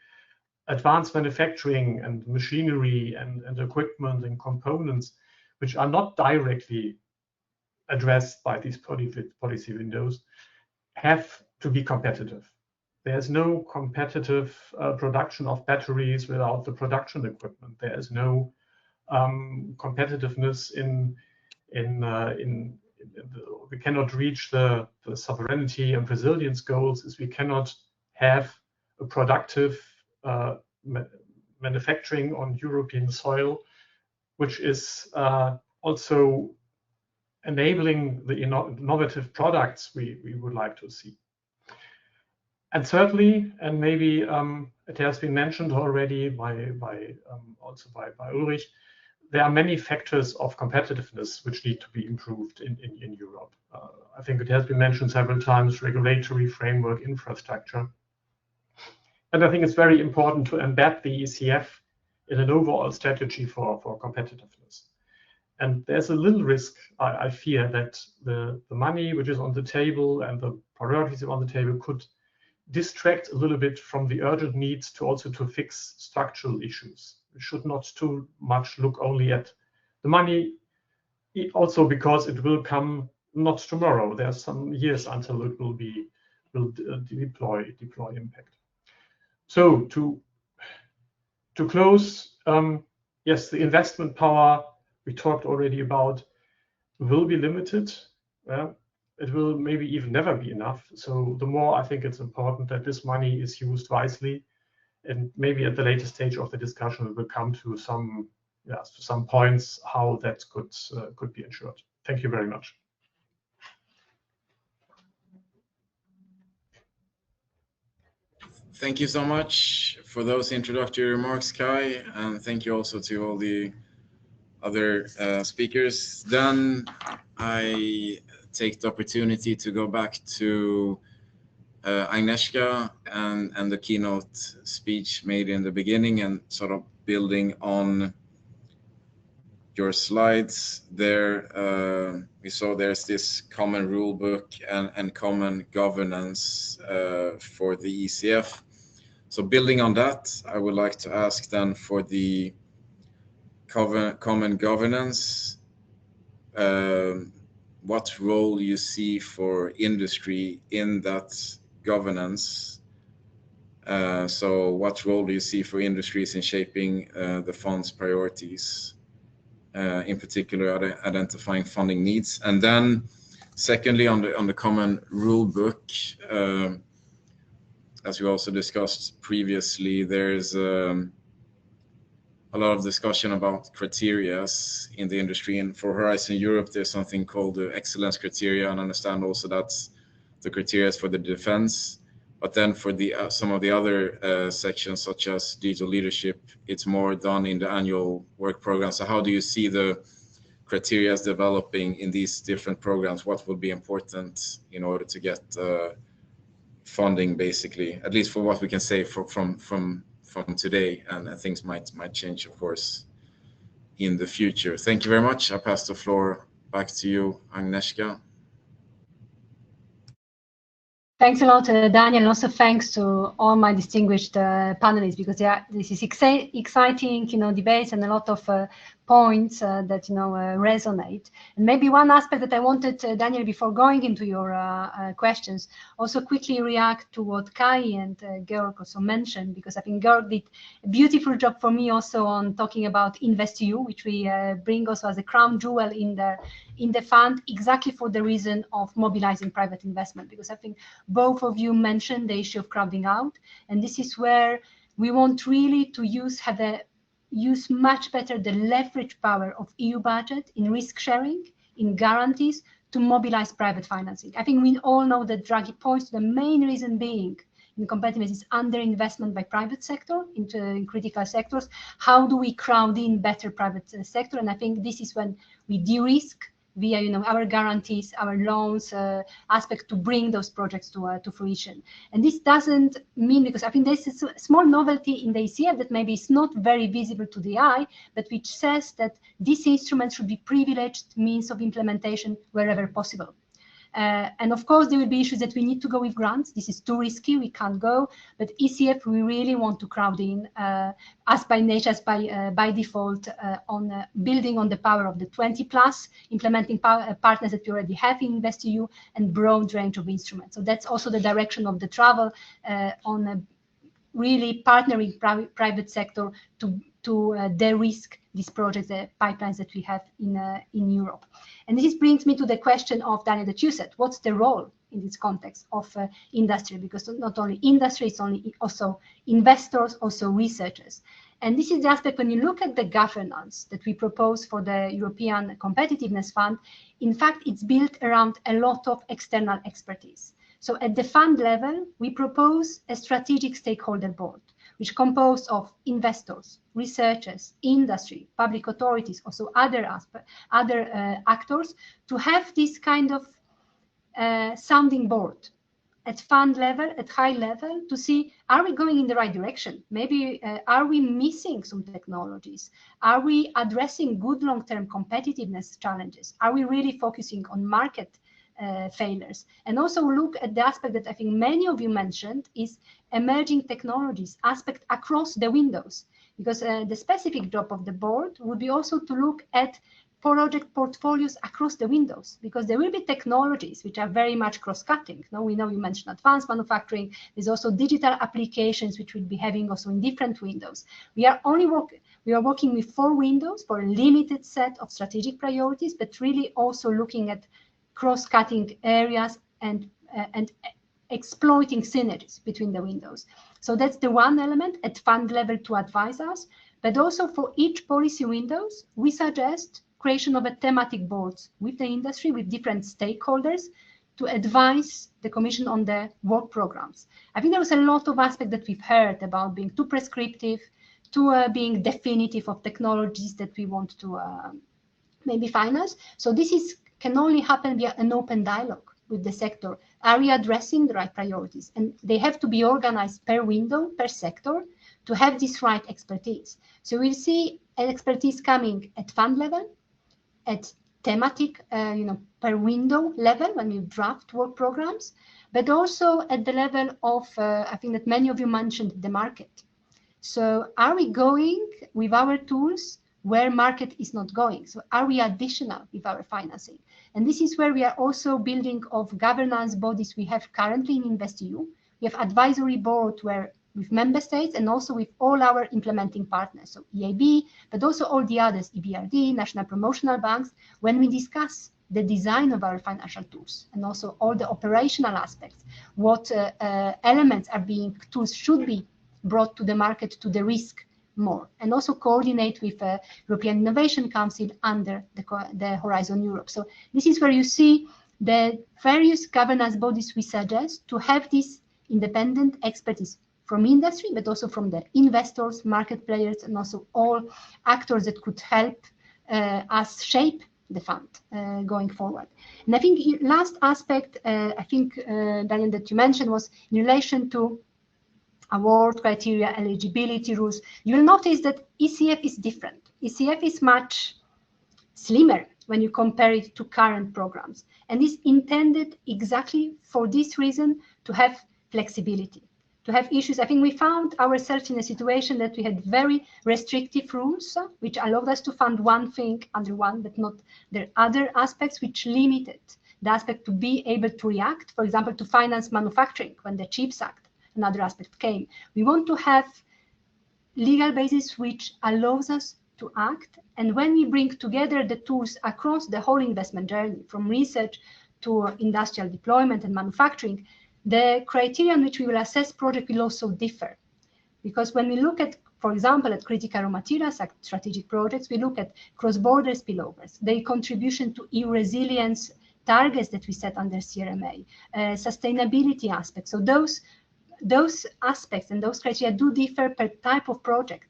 advanced manufacturing and machinery and equipment and components, which are not directly addressed by these policy windows, have to be competitive. There's no competitive production of batteries without the production equipment. There is no competitiveness we cannot reach the sovereignty and resilience goals if we cannot have a productive manufacturing on European soil, which is also enabling the innovative products we would like to see. And thirdly, and maybe it has been mentioned already by Ulrich, there are many factors of competitiveness which need to be improved in Europe. I think it has been mentioned several times: regulatory framework, infrastructure. And I think it's very important to embed the ECF in an overall strategy for competitiveness. And there's a little risk, I fear, that the money which is on the table and the priorities on the table could distract a little bit from the urgent needs to fix structural issues. We should not too much look only at the money, also because it will come not tomorrow. There are some years until it will deploy impact. So to close, yes, the investment power we talked already about will be limited. It will maybe even never be enough. So the more I think it's important that this money is used wisely, and maybe at the later stage of the discussion we will come to some points how that could be ensured. Thank you very much. Thank you so much for those introductory remarks, Kai, and thank you also to all the other speakers. Then I take the opportunity to go back to Agnieszka and the keynote speech made in the beginning, and sort of building on your slides there. We saw there's this common rule book and common governance for the ECF. So building on that, I would like to ask then for the common governance, what role you see for industry in that governance. So what role do you see for industries in shaping the fund's priorities, in particular identifying funding needs? And then secondly, on the common rule book, as we also discussed previously, there's a lot of discussion about criteria in the industry, and for Horizon Europe, there's something called the excellence criteria, and I understand also that's the criteria for the defense. But then for the some of the other sections, such as digital leadership, it's more done in the annual work program. So how do you see the criteria developing in these different programs? What will be important in order to get funding, basically, at least for what we can say from today, and things might change, of course, in the future. Thank you very much. I pass the floor back to you, Agnieszka. Thanks a lot, Daniel, and also thanks to all my distinguished panelists, because this is exciting, debates and a lot of points that resonate. And maybe one aspect that I wanted, Daniel, before going into your questions, also quickly react to what Kai and Georg also mentioned, because I think Georg did a beautiful job for me also on talking about InvestEU, which we bring also as a crown jewel in the fund, exactly for the reason of mobilizing private investment, because I think both of you mentioned the issue of crowding out, and this is where we want really to use much better the leverage power of EU budget in risk sharing, in guarantees, to mobilize private financing. I think we all know that Draghi points to the main reason being in competitiveness is underinvestment by private sector in critical sectors. How do we crowd in better private sector? And I think this is when we de-risk via our guarantees, our loans aspect to bring those projects to fruition. And this doesn't mean, because I think there's a small novelty in the ECF that maybe is not very visible to the eye, but which says that this instrument should be privileged means of implementation wherever possible. And of course, there will be issues that we need to go with grants. This is too risky, we can't go. But ECF, we really want to crowd in, as by nature, as by default, on building on the power of the 20 plus, implementing partners that we already have in InvestEU, and broad range of instruments. So that's also the direction of the travel on really partnering private sector to de-risk these projects, the pipelines that we have in Europe. And this brings me to the question of, Daniel, that you said, what's the role in this context of industry? Because not only industry, it's also investors, also researchers. And this is the aspect when you look at the governance that we propose for the European Competitiveness Fund. In fact, it's built around a lot of external expertise. So at the fund level, we propose a strategic stakeholder board, which is composed of investors, researchers, industry, public authorities, also other actors, to have this kind of sounding board at fund level, at high level, to see, are we going in the right direction? Maybe are we missing some technologies? Are we addressing good long-term competitiveness challenges? Are we really focusing on market failures? And also look at the aspect that I think many of you mentioned is emerging technologies aspect across the windows, because the specific job of the board would be also to look at project portfolios across the windows, because there will be technologies which are very much cross-cutting. Now, we know you mentioned advanced manufacturing. There's also digital applications which we'll be having also in different windows. We are working with 4 windows for a limited set of strategic priorities, but really also looking at cross-cutting areas and exploiting synergies between the windows. So that's the one element at fund level to advise us. But also for each policy windows, we suggest creation of a thematic boards with the industry, with different stakeholders, to advise the Commission on the work programs. I think there was a lot of aspects that we've heard about being too prescriptive, to being definitive of technologies that we want to maybe finance. So this can only happen via an open dialogue with the sector. Are we addressing the right priorities? And they have to be organized per window, per sector, to have this right expertise. So we'll see an expertise coming at fund level, at thematic, per window level when you draft work programs, but also at the level of, I think that many of you mentioned, the market. So are we going with our tools where market is not going? So are we additional with our financing? And this is where we are also building of governance bodies we have currently in InvestEU. We have advisory board where with member states and also with all our implementing partners, so EIB, but also all the others, EBRD, national promotional banks, when we discuss the design of our financial tools and also all the operational aspects, what elements tools should be brought to the market to the risk more, and also coordinate with European Innovation Council under the Horizon Europe. So this is where you see the various governance bodies we suggest to have this independent expertise from industry, but also from the investors, market players, and also all actors that could help us shape the fund going forward. And I think last aspect, I think, Daniel, that you mentioned was in relation to award criteria, eligibility rules. You'll notice that ECF is different. ECF is much slimmer when you compare it to current programs, and is intended exactly for this reason, to have flexibility, to have issues. I think we found ourselves in a situation that we had very restrictive rules, which allowed us to fund one thing under one, but not the other aspects, which limited the aspect to be able to react, for example, to finance manufacturing when the CHIPS Act, another aspect, came. We want to have legal basis which allows us to act, and when we bring together the tools across the whole investment journey, from research to industrial deployment and manufacturing, the criteria on which we will assess project will also differ. Because when we look at, for example, at critical raw materials strategic projects, we look at cross-border spillovers, their contribution to EU resilience targets that we set under CRMA, sustainability aspects. So those aspects and those criteria do differ per type of project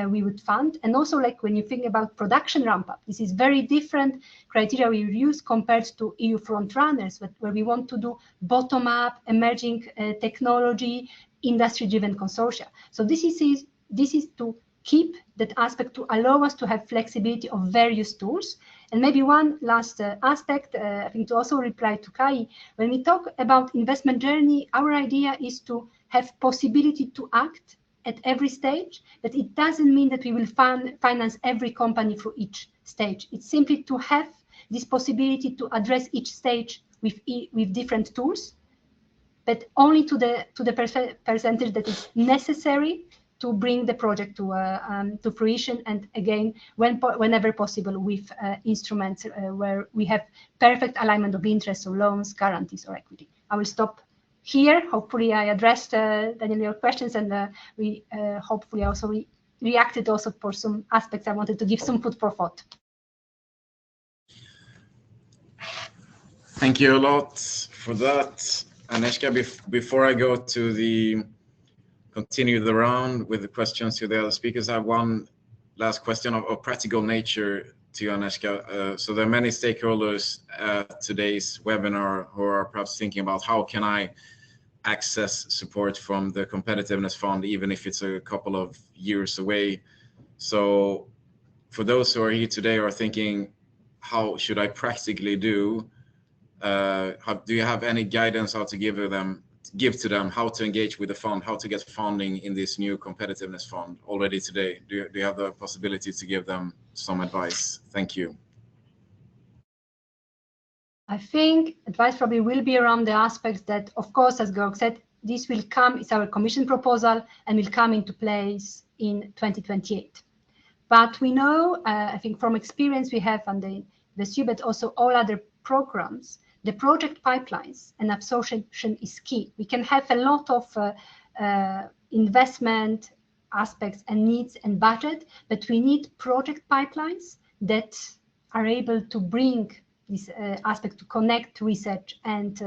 we would fund. And also, like when you think about production ramp-up, this is very different criteria we use compared to EU frontrunners, where we want to do bottom-up, emerging technology, industry-driven consortia. So this is to keep that aspect, to allow us to have flexibility of various tools. And maybe one last aspect, I think, to also reply to Kai, when we talk about investment journey, our idea is to have possibility to act at every stage, but it doesn't mean that we will finance every company through each stage. It's simply to have this possibility to address each stage with different tools, but only to the percentage that is necessary to bring the project to fruition, and again, whenever possible, with instruments where we have perfect alignment of interest, or loans, guarantees, or equity. I will stop here. Hopefully I addressed, Daniel, your questions, and we hopefully also reacted also for some aspects I wanted to give some food for thought. Thank you a lot for that, Agnieszka. Before I go to continue the round with the questions to the other speakers, I have one last question of practical nature to you, Agnieszka. So there are many stakeholders at today's webinar who are perhaps thinking about, how can I access support from the Competitiveness Fund, even if it's a couple of years away? So for those who are here today are thinking, how should I practically do? Do you have any guidance how to give to them how to engage with the fund, how to get funding in this new Competitiveness Fund already today? Do you have the possibility to give them some advice? Thank you. I think advice probably will be around the aspects that, of course, as Georg said, this will come, it's our Commission proposal, and will come into place in 2028. But we know, I think from experience we have on the SU, but also all other programs, the project pipelines and absorption is key. We can have a lot of investment aspects and needs and budget, but we need project pipelines that are able to bring this aspect to connect research and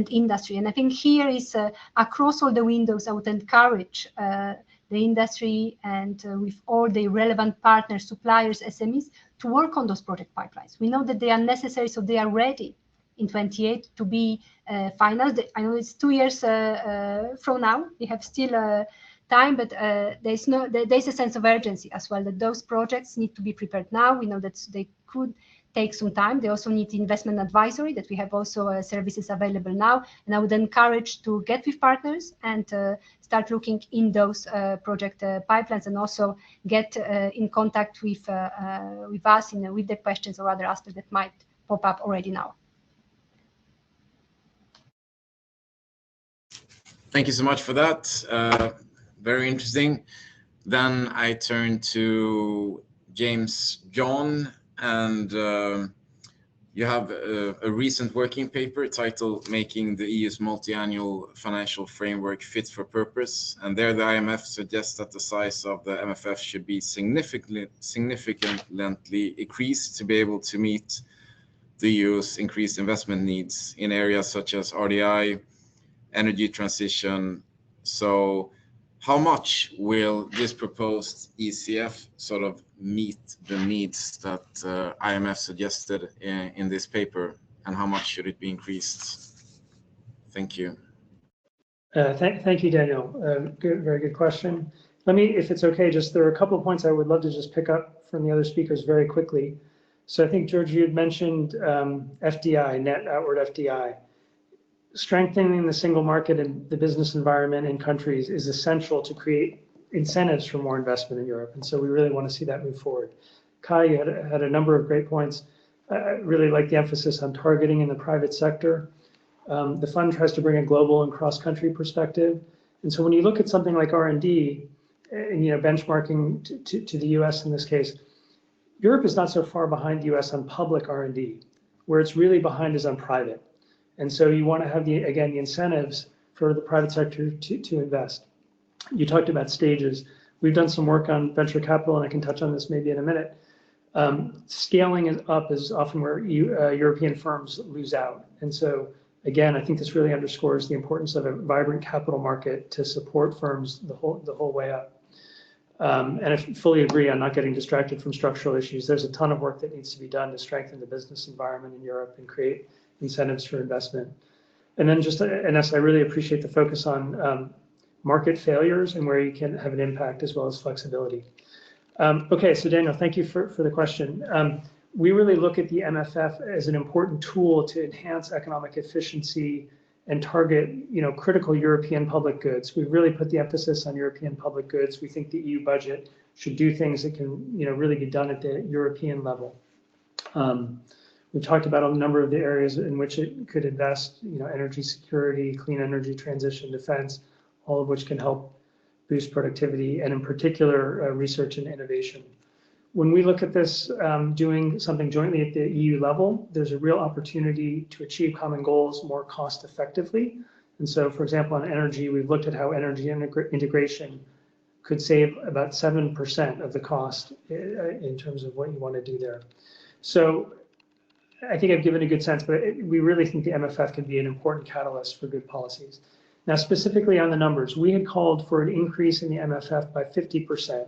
industry. And I think here is across all the windows, I would encourage the industry and with all the relevant partners, suppliers, SMEs, to work on those project pipelines. We know that they are necessary, so they are ready in 28 to be finalized. I know it's 2 years from now. We have still time, but there's a sense of urgency as well, that those projects need to be prepared now. We know that they could take some time. They also need investment advisory, that we have also services available now. And I would encourage to get with partners and start looking in those project pipelines, and also get in contact with us with the questions or other aspects that might pop up already now. Thank you so much for that. Very interesting. Then I turn to James John, and You have a recent working paper titled Making the EU's Multi-Annual Financial Framework Fit for Purpose, and there the IMF suggests that the size of the MFF should be significantly increased to be able to meet the EU's increased investment needs in areas such as RDI, energy transition. So how much will this proposed ECF sort of meet the needs that IMF suggested in this paper, and how much should it be increased? Thank you. Thank you, Daniel. Very good question. Let me, if it's okay, there are a couple of points I would love to just pick up from the other speakers very quickly. So I think, George, you had mentioned FDI, net outward FDI. Strengthening the single market and the business environment in countries is essential to create incentives for more investment in Europe. And so we really want to see that move forward. Kai, you had a number of great points. I really like the emphasis on targeting in the private sector. The fund tries to bring a global and cross-country perspective. And so when you look at something like R&D, and benchmarking to the US in this case, Europe is not so far behind the US on public R&D. Where it's really behind is on private. And so you want to have, the incentives for the private sector to invest. You talked about stages. We've done some work on venture capital, and I can touch on this maybe in a minute. Scaling up is often where European firms lose out. And so, again, I think this really underscores the importance of a vibrant capital market to support firms the whole way up. And I fully agree on not getting distracted from structural issues. There's a ton of work that needs to be done to strengthen the business environment in Europe and create incentives for investment. And then Ines, I really appreciate the focus on market failures and where you can have an impact as well as flexibility. Okay, so Daniel, thank you for the question. We really look at the MFF as an important tool to enhance economic efficiency and target, critical European public goods. We've really put the emphasis on European public goods. We think the EU budget should do things that can, really be done at the European level. We've talked about a number of the areas in which it could invest, energy security, clean energy transition, defense, all of which can help boost productivity, and in particular, research and innovation. When we look at this, doing something jointly at the EU level, there's a real opportunity to achieve common goals more cost effectively. And so, for example, on energy, we've looked at how energy integration could save about 7% of the cost in terms of what you want to do there. So I think I've given a good sense, but we really think the MFF can be an important catalyst for good policies. Now, specifically on the numbers, we had called for an increase in the MFF by 50%.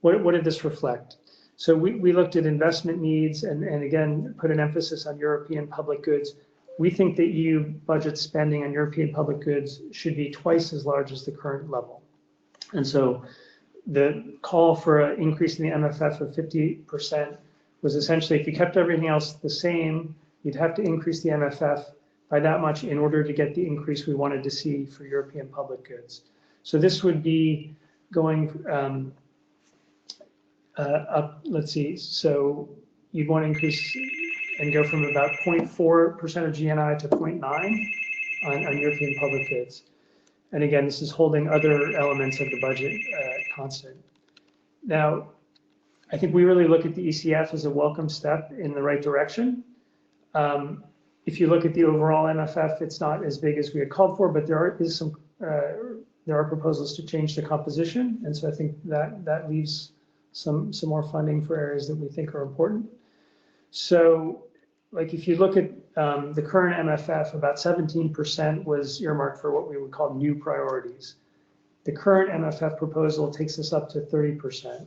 What did this reflect? So we looked at investment needs and again, put an emphasis on European public goods. We think the EU budget spending on European public goods should be twice as large as the current level. And so the call for an increase in the MFF of 50% was essentially, if you kept everything else the same, you'd have to increase the MFF by that much in order to get the increase we wanted to see for European public goods. So this would be going up, let's see, so you'd want to increase and go from about 0.4% of GNI to 0.9 on European public goods. And again, this is holding other elements of the budget constant. Now, I think we really look at the ECF as a welcome step in the right direction. If you look at the overall MFF, it's not as big as we had called for, but there are proposals to change the composition, and so I think that leaves some more funding for areas that we think are important. So, like if you look at the current MFF, about 17% was earmarked for what we would call new priorities. The current MFF proposal takes us up to 30%.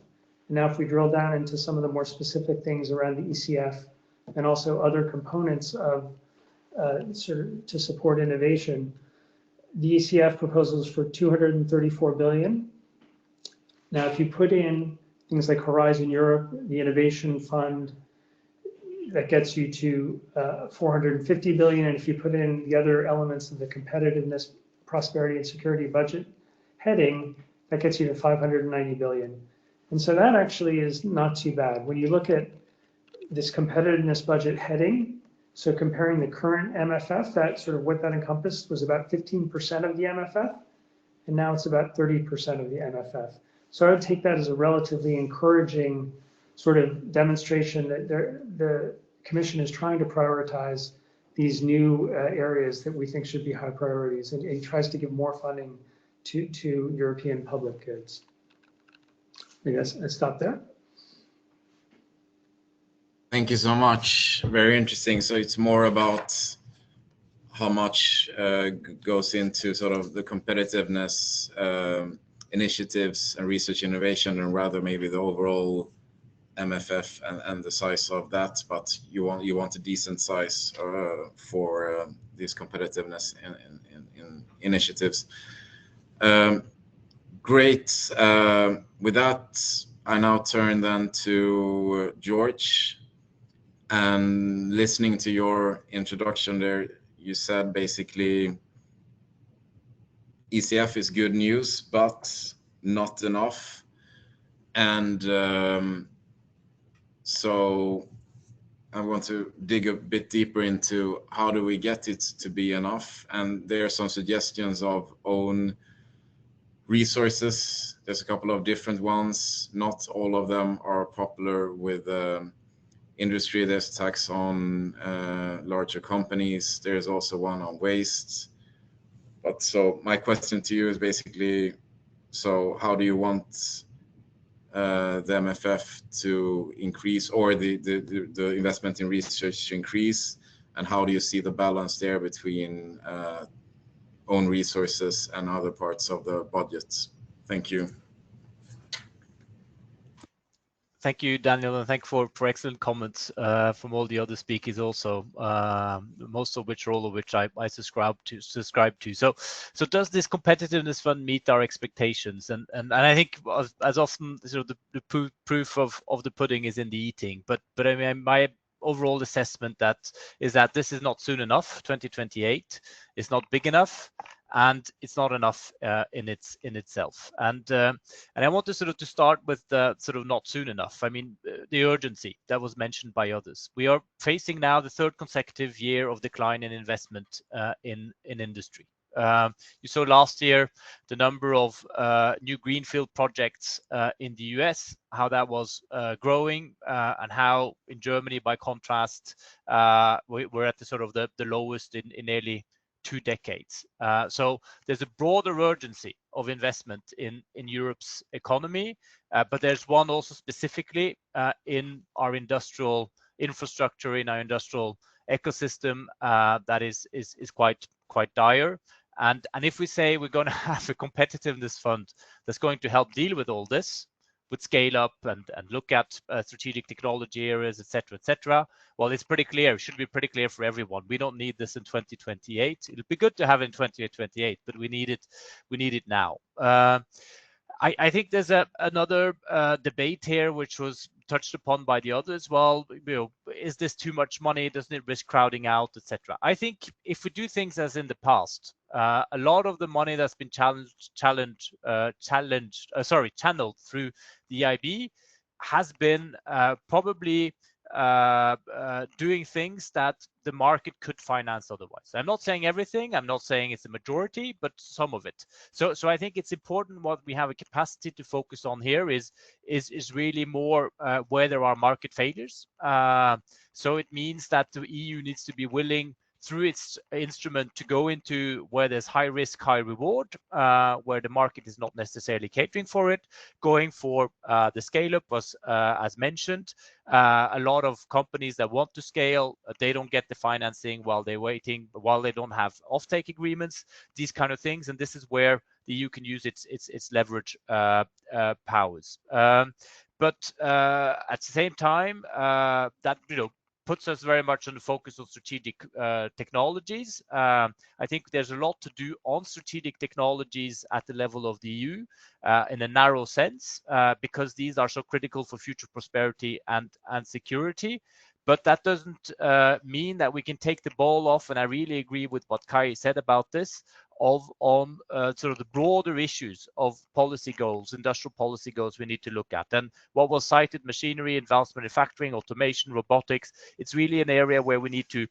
Now, if we drill down into some of the more specific things around the ECF and also other components of to support innovation, the ECF proposals for 234 billion. Now, if you put in things like Horizon Europe, the Innovation Fund, that gets you to 450 billion. And if you put in the other elements of the competitiveness, prosperity, and security budget heading, that gets you to 590 billion. And so that actually is not too bad. When you look at this competitiveness budget heading, so comparing the current MFF, that sort of what that encompassed was about 15% of the MFF, and now it's about 30% of the MFF. So I would take that as a relatively encouraging sort of demonstration that the Commission is trying to prioritize these new areas that we think should be high priorities, and it tries to give more funding to European public goods. I guess I stop there. Thank you so much. Very interesting. So it's more about how much goes into sort of the competitiveness initiatives and research innovation, and rather maybe the overall MFF and the size of that. But you want a decent size for these competitiveness in initiatives. Great. With that, I now turn then to George. And listening to your introduction there, you said basically ECF is good news, but not enough. And so I want to dig a bit deeper into how do we get it to be enough? And there are some suggestions of own resources. There's a couple of different ones. Not all of them are popular with industry. There's tax on larger companies. There's also one on waste. But so my question to you is basically, so how do you want the MFF to increase, or the investment in research to increase, and how do you see the balance there between own resources and other parts of the budget? Thank you. Thank you, Daniel, and thank you for excellent comments from all the other speakers also, most of which, or all of which I subscribe to. So does this competitiveness fund meet our expectations? And I think as often sort of the proof of the pudding is in the eating. But I mean, my overall assessment is that this is not soon enough. 2028 is not big enough, and it's not enough in itself. And I want to sort of start with the sort of not soon enough. I mean, the urgency that was mentioned by others. We are facing now the third consecutive year of decline in investment in industry. You saw last year the number of new greenfield projects in the US, how that was growing, and how in Germany, by contrast, we're at the sort of the lowest in nearly 2 decades. So there's a broader urgency of investment in Europe's economy, but there's one also specifically in our industrial infrastructure, in our industrial ecosystem that is quite dire. And if we say we're going to have a competitiveness fund that's going to help deal with all this, with scale up and look at strategic technology areas, etc. Well, it's pretty clear. It should be pretty clear for everyone. We don't need this in 2028. It'll be good to have in 2028, but we need it now. I think there's another debate here, which was touched upon by the others. Well, is this too much money? Doesn't it risk crowding out, etc.? I think if we do things as in the past, a lot of the money that's been channeled through the EIB has been probably doing things that the market could finance otherwise. I'm not saying everything. I'm not saying it's a majority, but some of it. So I think it's important what we have a capacity to focus on here is really more where there are market failures. So it means that the EU needs to be willing through its instrument to go into where there's high risk, high reward, where the market is not necessarily catering for it. Going for the scale up was, as mentioned, a lot of companies that want to scale, they don't get the financing while they're waiting, while they don't have offtake agreements, these kind of things. And this is where the EU can use its leverage powers. But at the same time, that puts us very much on the focus of strategic technologies. I think there's a lot to do on strategic technologies at the level of the EU in a narrow sense, because these are so critical for future prosperity and security. But that doesn't mean that we can take the ball off, and I really agree with what Kai said about this, on sort of the broader issues of policy goals, industrial policy goals we need to look at. And what was cited, machinery, advanced manufacturing, automation, robotics, it's really an area where we need to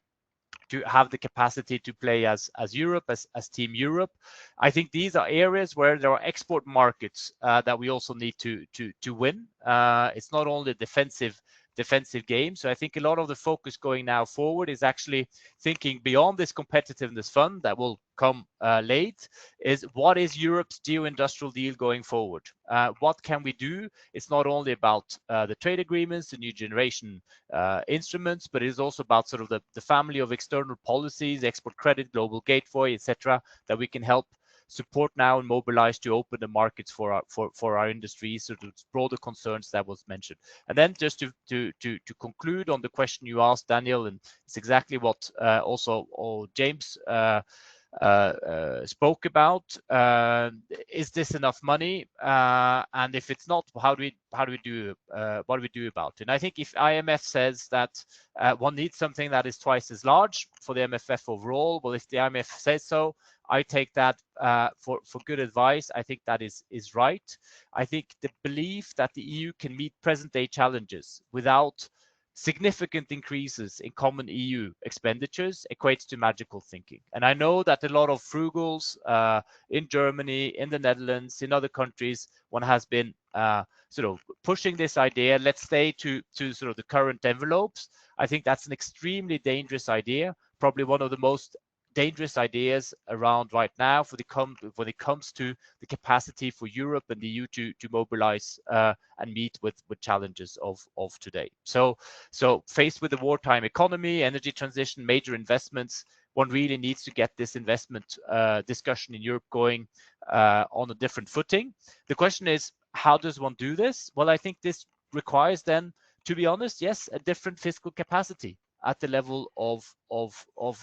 have the capacity to play as Europe, as Team Europe. I think these are areas where there are export markets that we also need to win. It's not only a defensive defensive game. So I think a lot of the focus going now forward is actually thinking beyond this competitiveness fund that will come late, is what is Europe's geo-industrial deal going forward? What can we do? It's not only about the trade agreements, the new generation instruments, but it is also about sort of the family of external policies, export credit, global gateway, etc., that we can help support now and mobilize to open the markets for our industries, so to broader concerns that was mentioned. And then just to conclude on the question you asked, Daniel, and it's exactly what also James spoke about. Is this enough money? And if it's not, what do we do about it? And I think if IMF says that one needs something that is twice as large for the MFF overall, well, if the IMF says so, I take that for good advice. I think that is right. I think the belief that the EU can meet present-day challenges without significant increases in common EU expenditures equates to magical thinking. And I know that a lot of frugals in Germany, in the Netherlands, in other countries, one has been sort of pushing this idea, let's stay to sort of the current envelopes. I think that's an extremely dangerous idea, probably one of the most dangerous ideas around right now when it comes to the capacity for Europe and the EU to mobilize and meet with challenges of today. So faced with the wartime economy, energy transition, major investments, one really needs to get this investment discussion in Europe going on a different footing. The question is, how does one do this? Well, I think this requires then, to be honest, yes, a different fiscal capacity at the level of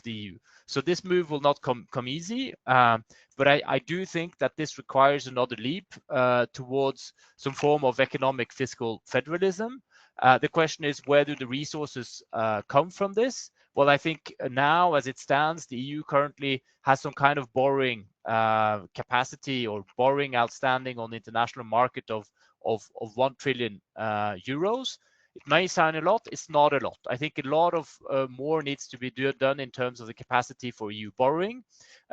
the EU. So this move will not come easy, but I do think that this requires another leap towards some form of economic fiscal federalism. The question is, where do the resources come from this? Well, I think now, as it stands, the EU currently has some kind of borrowing capacity or borrowing outstanding on the international market of 1 trillion euros. It may sound a lot, it's not a lot. I think a lot of more needs to be done in terms of the capacity for EU borrowing.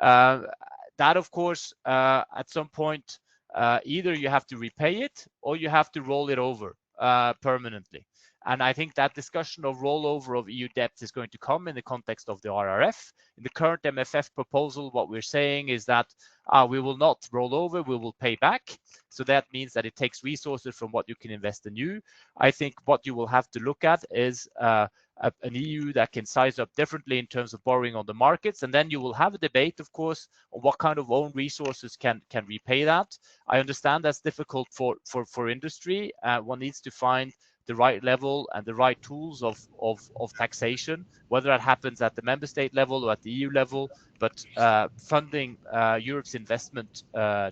That, of course, at some point, either you have to repay it or you have to roll it over permanently. And I think that discussion of rollover of EU debt is going to come in the context of the RRF. In the current MFF proposal, what we're saying is that we will not roll over, we will pay back. So that means that it takes resources from what you can invest in new. I think what you will have to look at is an EU that can size up differently in terms of borrowing on the markets. And then you will have a debate, of course, on what kind of own resources can repay that. I understand that's difficult for industry. One needs to find the right level and the right tools of taxation, whether that happens at the member state level or at the EU level. But funding Europe's investment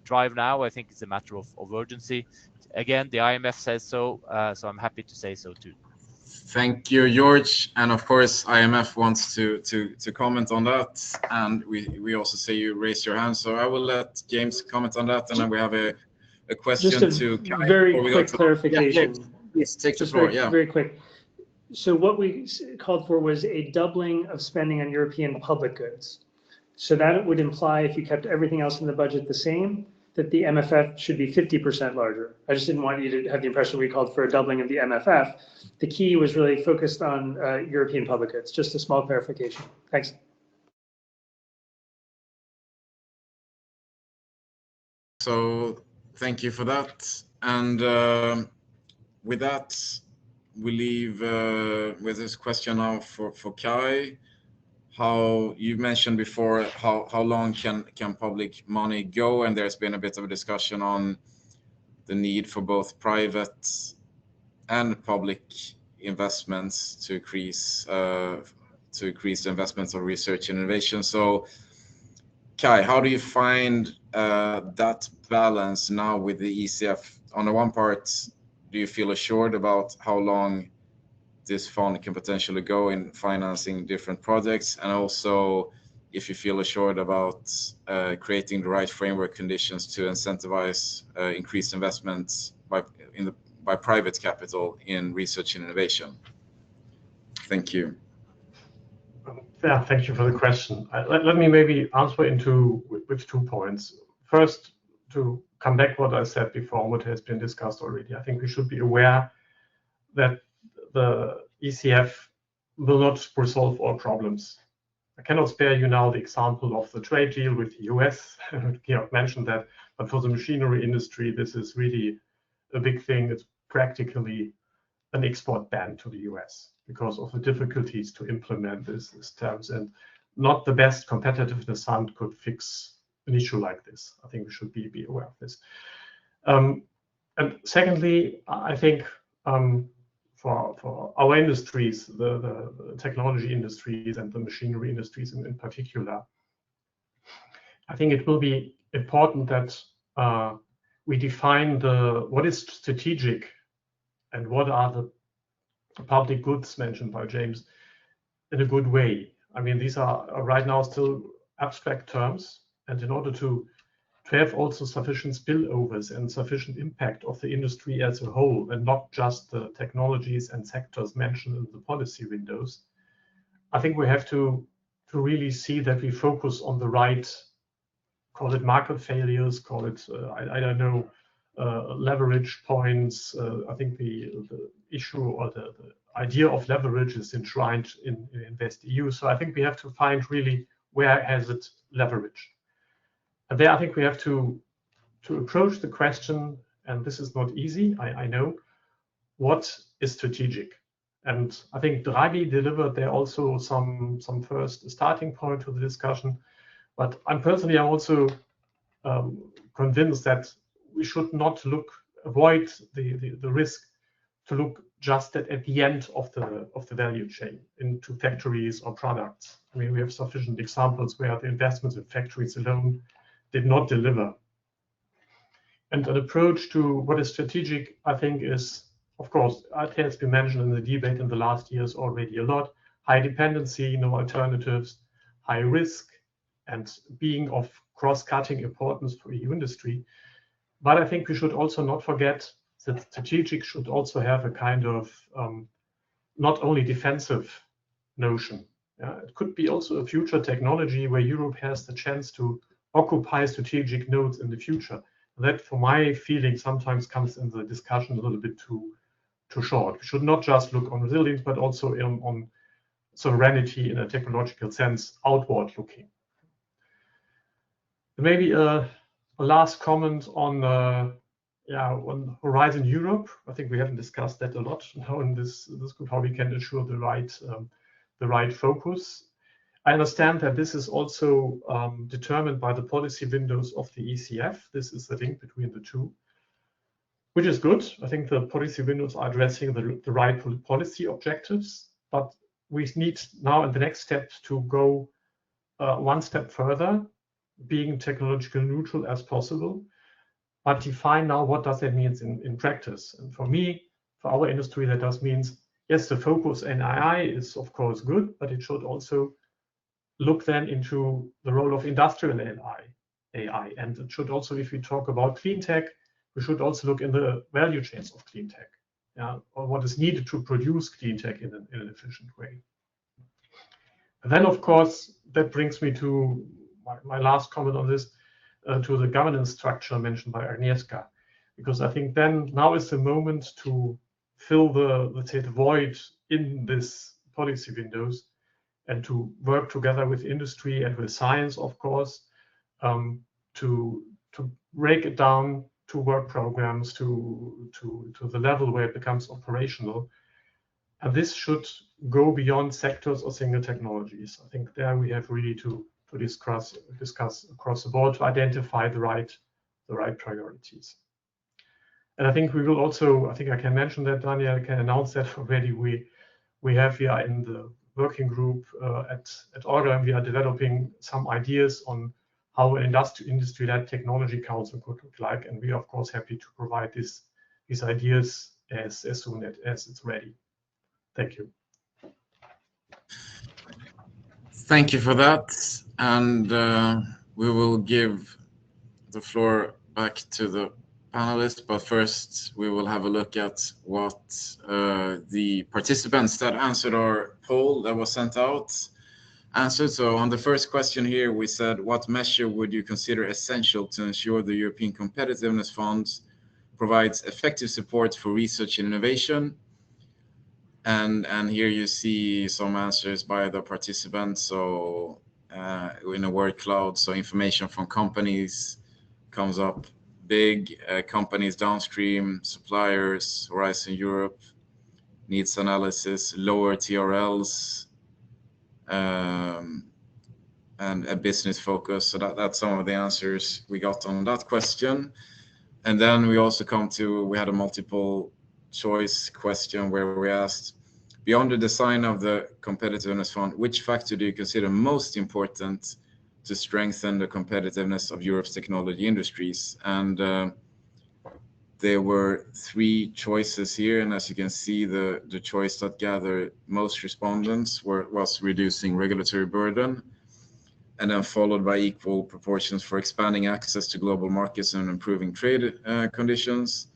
drive now, I think, is a matter of urgency. Again, the IMF says so, so I'm happy to say so too. Thank you, George. And of course, IMF wants to comment on that. And we also see you raise your hand. So I will let James comment on that. And then we have a question to Kai. Very quick clarification. Yeah, please take the floor. Very quick. So what we called for was a doubling of spending on European public goods. So that would imply, if you kept everything else in the budget the same, that the MFF should be 50% larger. I just didn't want you to have the impression we called for a doubling of the MFF. The key was really focused on European public goods. Just a small clarification. Thanks. So thank you for that. And with that, we leave with this question now for Kai. How you mentioned before, how long can public money go? And there's been a bit of a discussion on the need for both private and public investments to increase the investments of research and innovation. So, Kai, how do you find that balance now with the ECF? On the one part, do you feel assured about how long this fund can potentially go in financing different projects, and also if you feel assured about creating the right framework conditions to incentivize increased investments by private capital in research and innovation? Thank you. Yeah, thank you for the question. Let me maybe answer with 2 points. First, to come back what I said before, what has been discussed already. I think we should be aware that the ECF will not resolve all problems. I cannot spare you now the example of the trade deal with the US. Georg mentioned that, but for the machinery industry, this is really a big thing. It's practically an export ban to the US because of the difficulties to implement these terms, and not the best competitiveness fund could fix an issue like this. I think we should be aware of this. And secondly, I think for our industries, the technology industries and the machinery industries in particular, I think it will be important that we define what is strategic and what are the public goods mentioned by James in a good way. I mean, these are right now still abstract terms, and in order to have also sufficient spillovers and sufficient impact of the industry as a whole, and not just the technologies and sectors mentioned in the policy windows, I think we have to really see that we focus on the right, call it market failures, call it, I don't know, leverage points. I think the issue or the idea of leverage is enshrined in InvestEU. So I think we have to find really where has it leveraged. And there I think we have to approach the question, and this is not easy, I know, what is strategic? And I think Draghi delivered there also some first starting point to the discussion. But I'm also convinced that we should not avoid the risk to look just at the end of the value chain into factories or products. I mean, we have sufficient examples where the investments in factories alone did not deliver. And an approach to what is strategic, I think, is, of course, it has been mentioned in the debate in the last years already a lot: high dependency, no alternatives, high risk, and being of cross-cutting importance for EU industry. But I think we should also not forget that strategic should also have a kind of not only defensive notion. It could be also a future technology where Europe has the chance to occupy strategic nodes in the future. That, for my feeling, sometimes comes in the discussion a little bit too short. We should not just look on resilience, but also on sovereignty in a technological sense, outward looking. Maybe a last comment on Horizon Europe. I think we haven't discussed that a lot now in this group, how we can ensure the right focus. I understand that this is also determined by the policy windows of the ECF. This is the link between the two, which is good. I think the policy windows are addressing the right policy objectives, but we need now in the next step to go one step further, being technologically neutral as possible, but define now what does that mean in practice. And for me, for our industry, that does means, yes, the focus in AI is of course good, but it should also look then into the role of industrial AI. And it should also, if we talk about clean tech, we should also look in the value chains of clean tech, or what is needed to produce clean tech in an efficient way. And then, of course, that brings me to my last comment on this, to the governance structure mentioned by Agnieszka, because I think then now is the moment to fill let's say, the void in this policy windows, and to work together with industry and with science, of course, to break it down to work programs to the level where it becomes operational. And this should go beyond sectors or single technologies. I think there we have really to discuss across the board to identify the right priorities. And I think we will also, I think I can mention that, Daniel, I can announce that already. We are in the working group at Orga, we are developing some ideas on how an industry-led technology council could look like, and we are of course happy to provide these ideas as soon as it's ready. Thank you. Thank you for that, and we will give the floor back to the panelists, but first we will have a look at what the participants that answered our poll that was sent out answered. So on the first question here, we said, what measure would you consider essential to ensure the European Competitiveness Fund provides effective support for research and innovation? And here you see some answers by the participants. So in a word cloud, so information from companies comes up big, companies downstream, suppliers, Horizon Europe, needs analysis, lower TRLs, and a business focus. So that's some of the answers we got on that question. And then we also we had a multiple choice question where we asked, beyond the design of the Competitiveness Fund, which factor do you consider most important to strengthen the competitiveness of Europe's technology industries? And there were 3 choices here, and as you can see, the choice that gathered most respondents was reducing regulatory burden, and then followed by equal proportions for expanding access to global markets and improving trade conditions.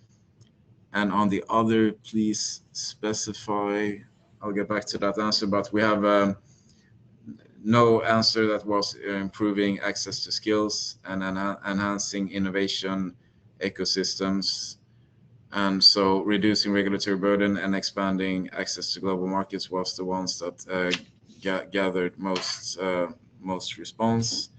And on the other, please specify, I'll get back to that answer, but we have no answer that was improving access to skills and enhancing innovation ecosystems. And so reducing regulatory burden and expanding access to global markets was the ones that gathered most response.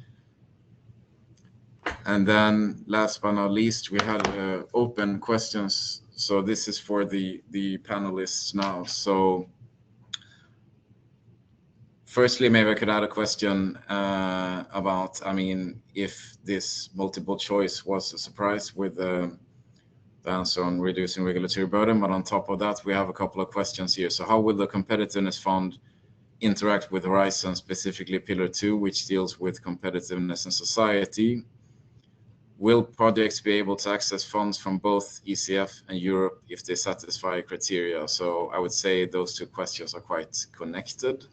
And then last but not least, we had open questions. So this is for the panelists now. So firstly, maybe I could add a question about, if this multiple choice was a surprise with the answer on reducing regulatory burden, but on top of that, we have a couple of questions here. So how will the Competitiveness Fund interact with Horizon, specifically Pillar 2, which deals with competitiveness in society? Will projects be able to access funds from both ECF and Europe if they satisfy criteria? So I would say those 2 questions are quite connected.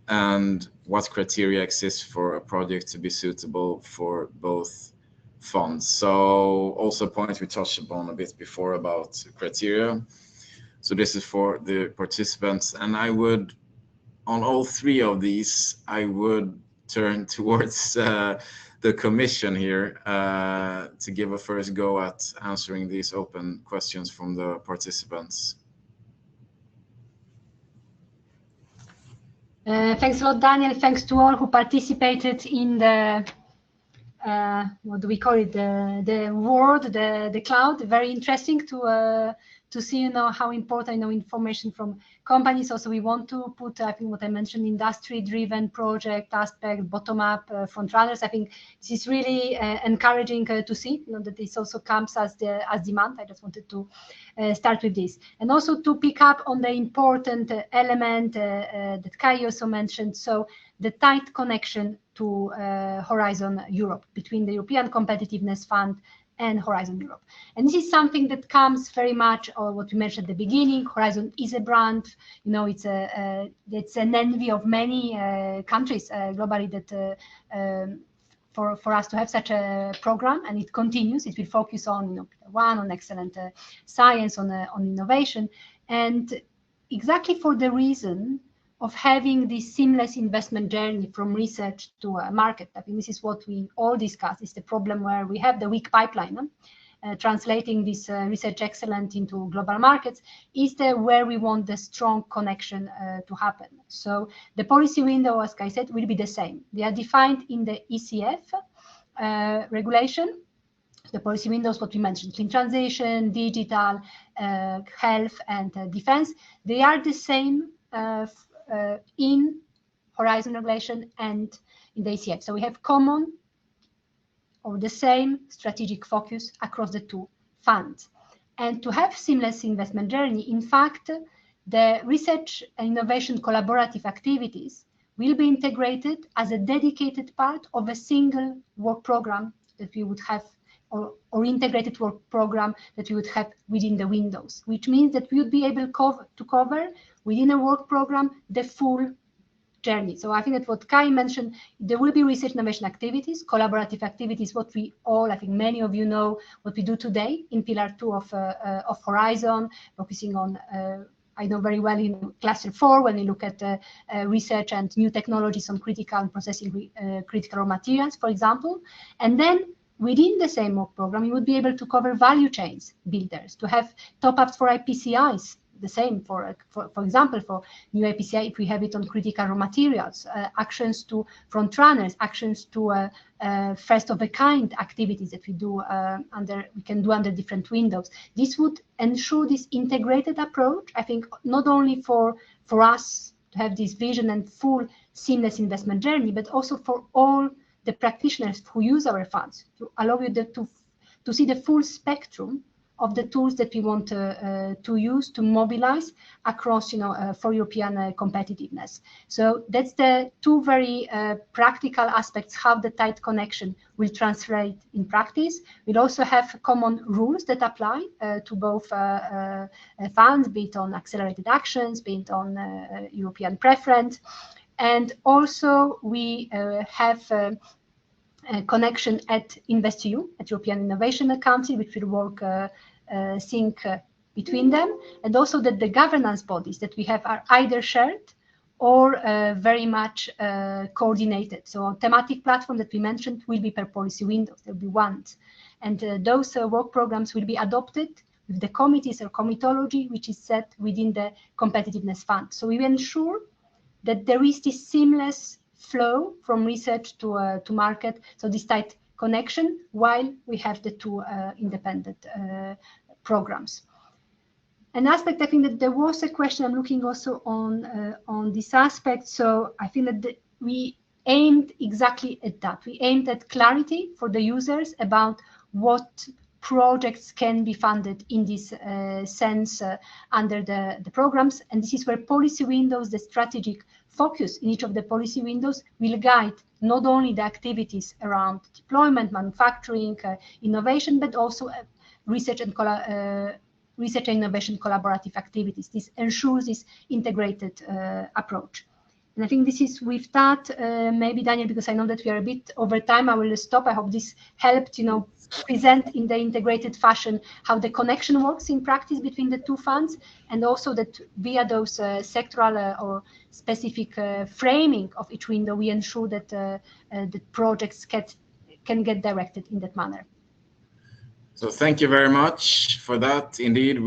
And what criteria exist for a project to be suitable for both funds? So also a point we touched upon a bit before about criteria. So this is for the participants, and I would, on all 3 of these, I would turn towards the Commission here to give a first go at answering these open questions from the participants. Thanks a lot, Daniel. Thanks to all who participated in the what do we call it? The cloud. Very interesting to see, how important, information from companies. Also, we want to put, I think, what I mentioned, industry-driven project aspect, bottom-up, front runners. I think this is really encouraging to see, that this also comes as demand. I just wanted to start with this, and also to pick up on the important element that Kai also mentioned. So the tight connection to Horizon Europe, between the European Competitiveness Fund and Horizon Europe. And this is something that comes very much, or what we mentioned at the beginning, Horizon is a brand, it's an envy of many countries globally that for us to have such a program, and it continues. It will focus on on excellent science, on innovation, and exactly for the reason of having this seamless investment journey from research to market. I think this is what we all discuss. It's the problem where we have the weak pipeline. Translating this research excellence into global markets is where we want the strong connection to happen. So the policy window, as I said, will be the same. They are defined in the ECF regulation. The policy windows, what we mentioned, clean transition, digital, health, and defense, they are the same in Horizon regulation and in the ECF. So we have common or the same strategic focus across the 2 funds. And to have seamless investment journey, in fact, the research and innovation collaborative activities will be integrated as a dedicated part of a single work program that we would have, or integrated work program that we would have within the windows, which means that we would be able to cover within a work program the full journey. So I think that what Kai mentioned, there will be research innovation activities, collaborative activities, what we all, I think many of you know what we do today in Pillar 2 of Horizon, focusing on, I know very well in Cluster 4, when we look at research and new technologies on critical and processing critical raw materials, for example. And then within the same work program, you would be able to cover value chains builders, to have top-ups for IPCIs, the same for example, for new APCI, if we have it on critical raw materials, actions to front runners, actions to first of a kind activities that we can do under different windows. This would ensure this integrated approach, I think, not only for us to have this vision and full seamless investment journey, but also for all the practitioners who use our funds, to allow you to see the full spectrum of the tools that we want to use to mobilize across, for European competitiveness. So that's the two very practical aspects, how the tight connection will translate in practice. We'll also have common rules that apply to both funds, be it on accelerated actions, be it on European preference. And also we have a connection at InvestEU, at European Innovation Council, which will work sync between them, and also that the governance bodies that we have are either shared or very much coordinated. So thematic platform that we mentioned will be per policy windows, there will be ones. And those work programs will be adopted with the committees or comitology, which is set within the Competitiveness Fund. So we ensure that there is this seamless flow from research to market, so this tight connection, while we have the two independent programs. An aspect, I think that there was a question, I'm looking also on this aspect, so I think that we aimed exactly at that. We aimed at clarity for the users about what projects can be funded in this sense under the programs, and this is where policy windows, the strategic focus in each of the policy windows will guide not only the activities around deployment, manufacturing, innovation, but also research and innovation collaborative activities. This ensures this integrated approach. And I think this is with that, maybe Daniel, because I know that we are a bit over time, I will stop. I hope this helped, present in the integrated fashion how the connection works in practice between the two funds, and also that via those sectoral or specific framing of each window, we ensure that the projects can get directed in that manner. So thank you very much for that. Indeed,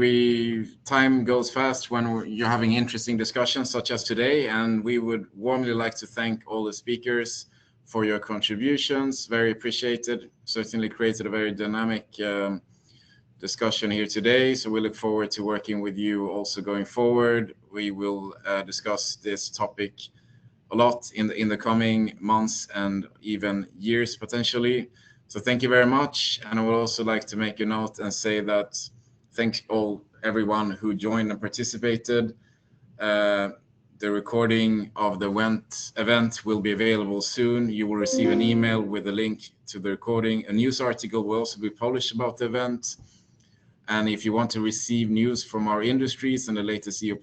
time goes fast when you're having interesting discussions such as today, and we would warmly like to thank all the speakers for your contributions. Very appreciated. Certainly created a very dynamic discussion here today. So we look forward to working with you also going forward. We will discuss this topic a lot in the coming months and even years potentially. So thank you very much. And I would also like to make a note and say that thank everyone who joined and participated. The recording of the event will be available soon. You will receive an email with a link to the recording. A news article will also be published about the event. And if you want to receive news from our industries and the latest EU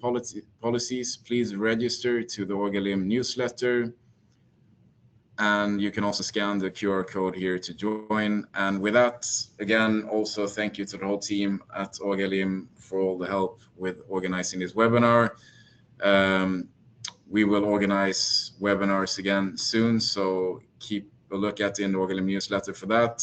policies, please register to the Orgalim newsletter. And you can also scan the QR code here to join. And with that, again, also thank you to the whole team at Orgalim for all the help with organizing this webinar. We will organize webinars again soon, so keep a look at the Orgalim newsletter for that.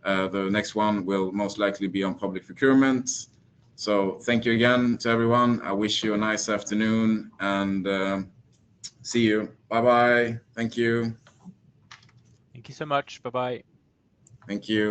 The next one will most likely be on public procurement. So thank you again to everyone. I wish you a nice afternoon and see you. Bye-bye. Thank you. Thank you so much. Bye-bye. Thank you.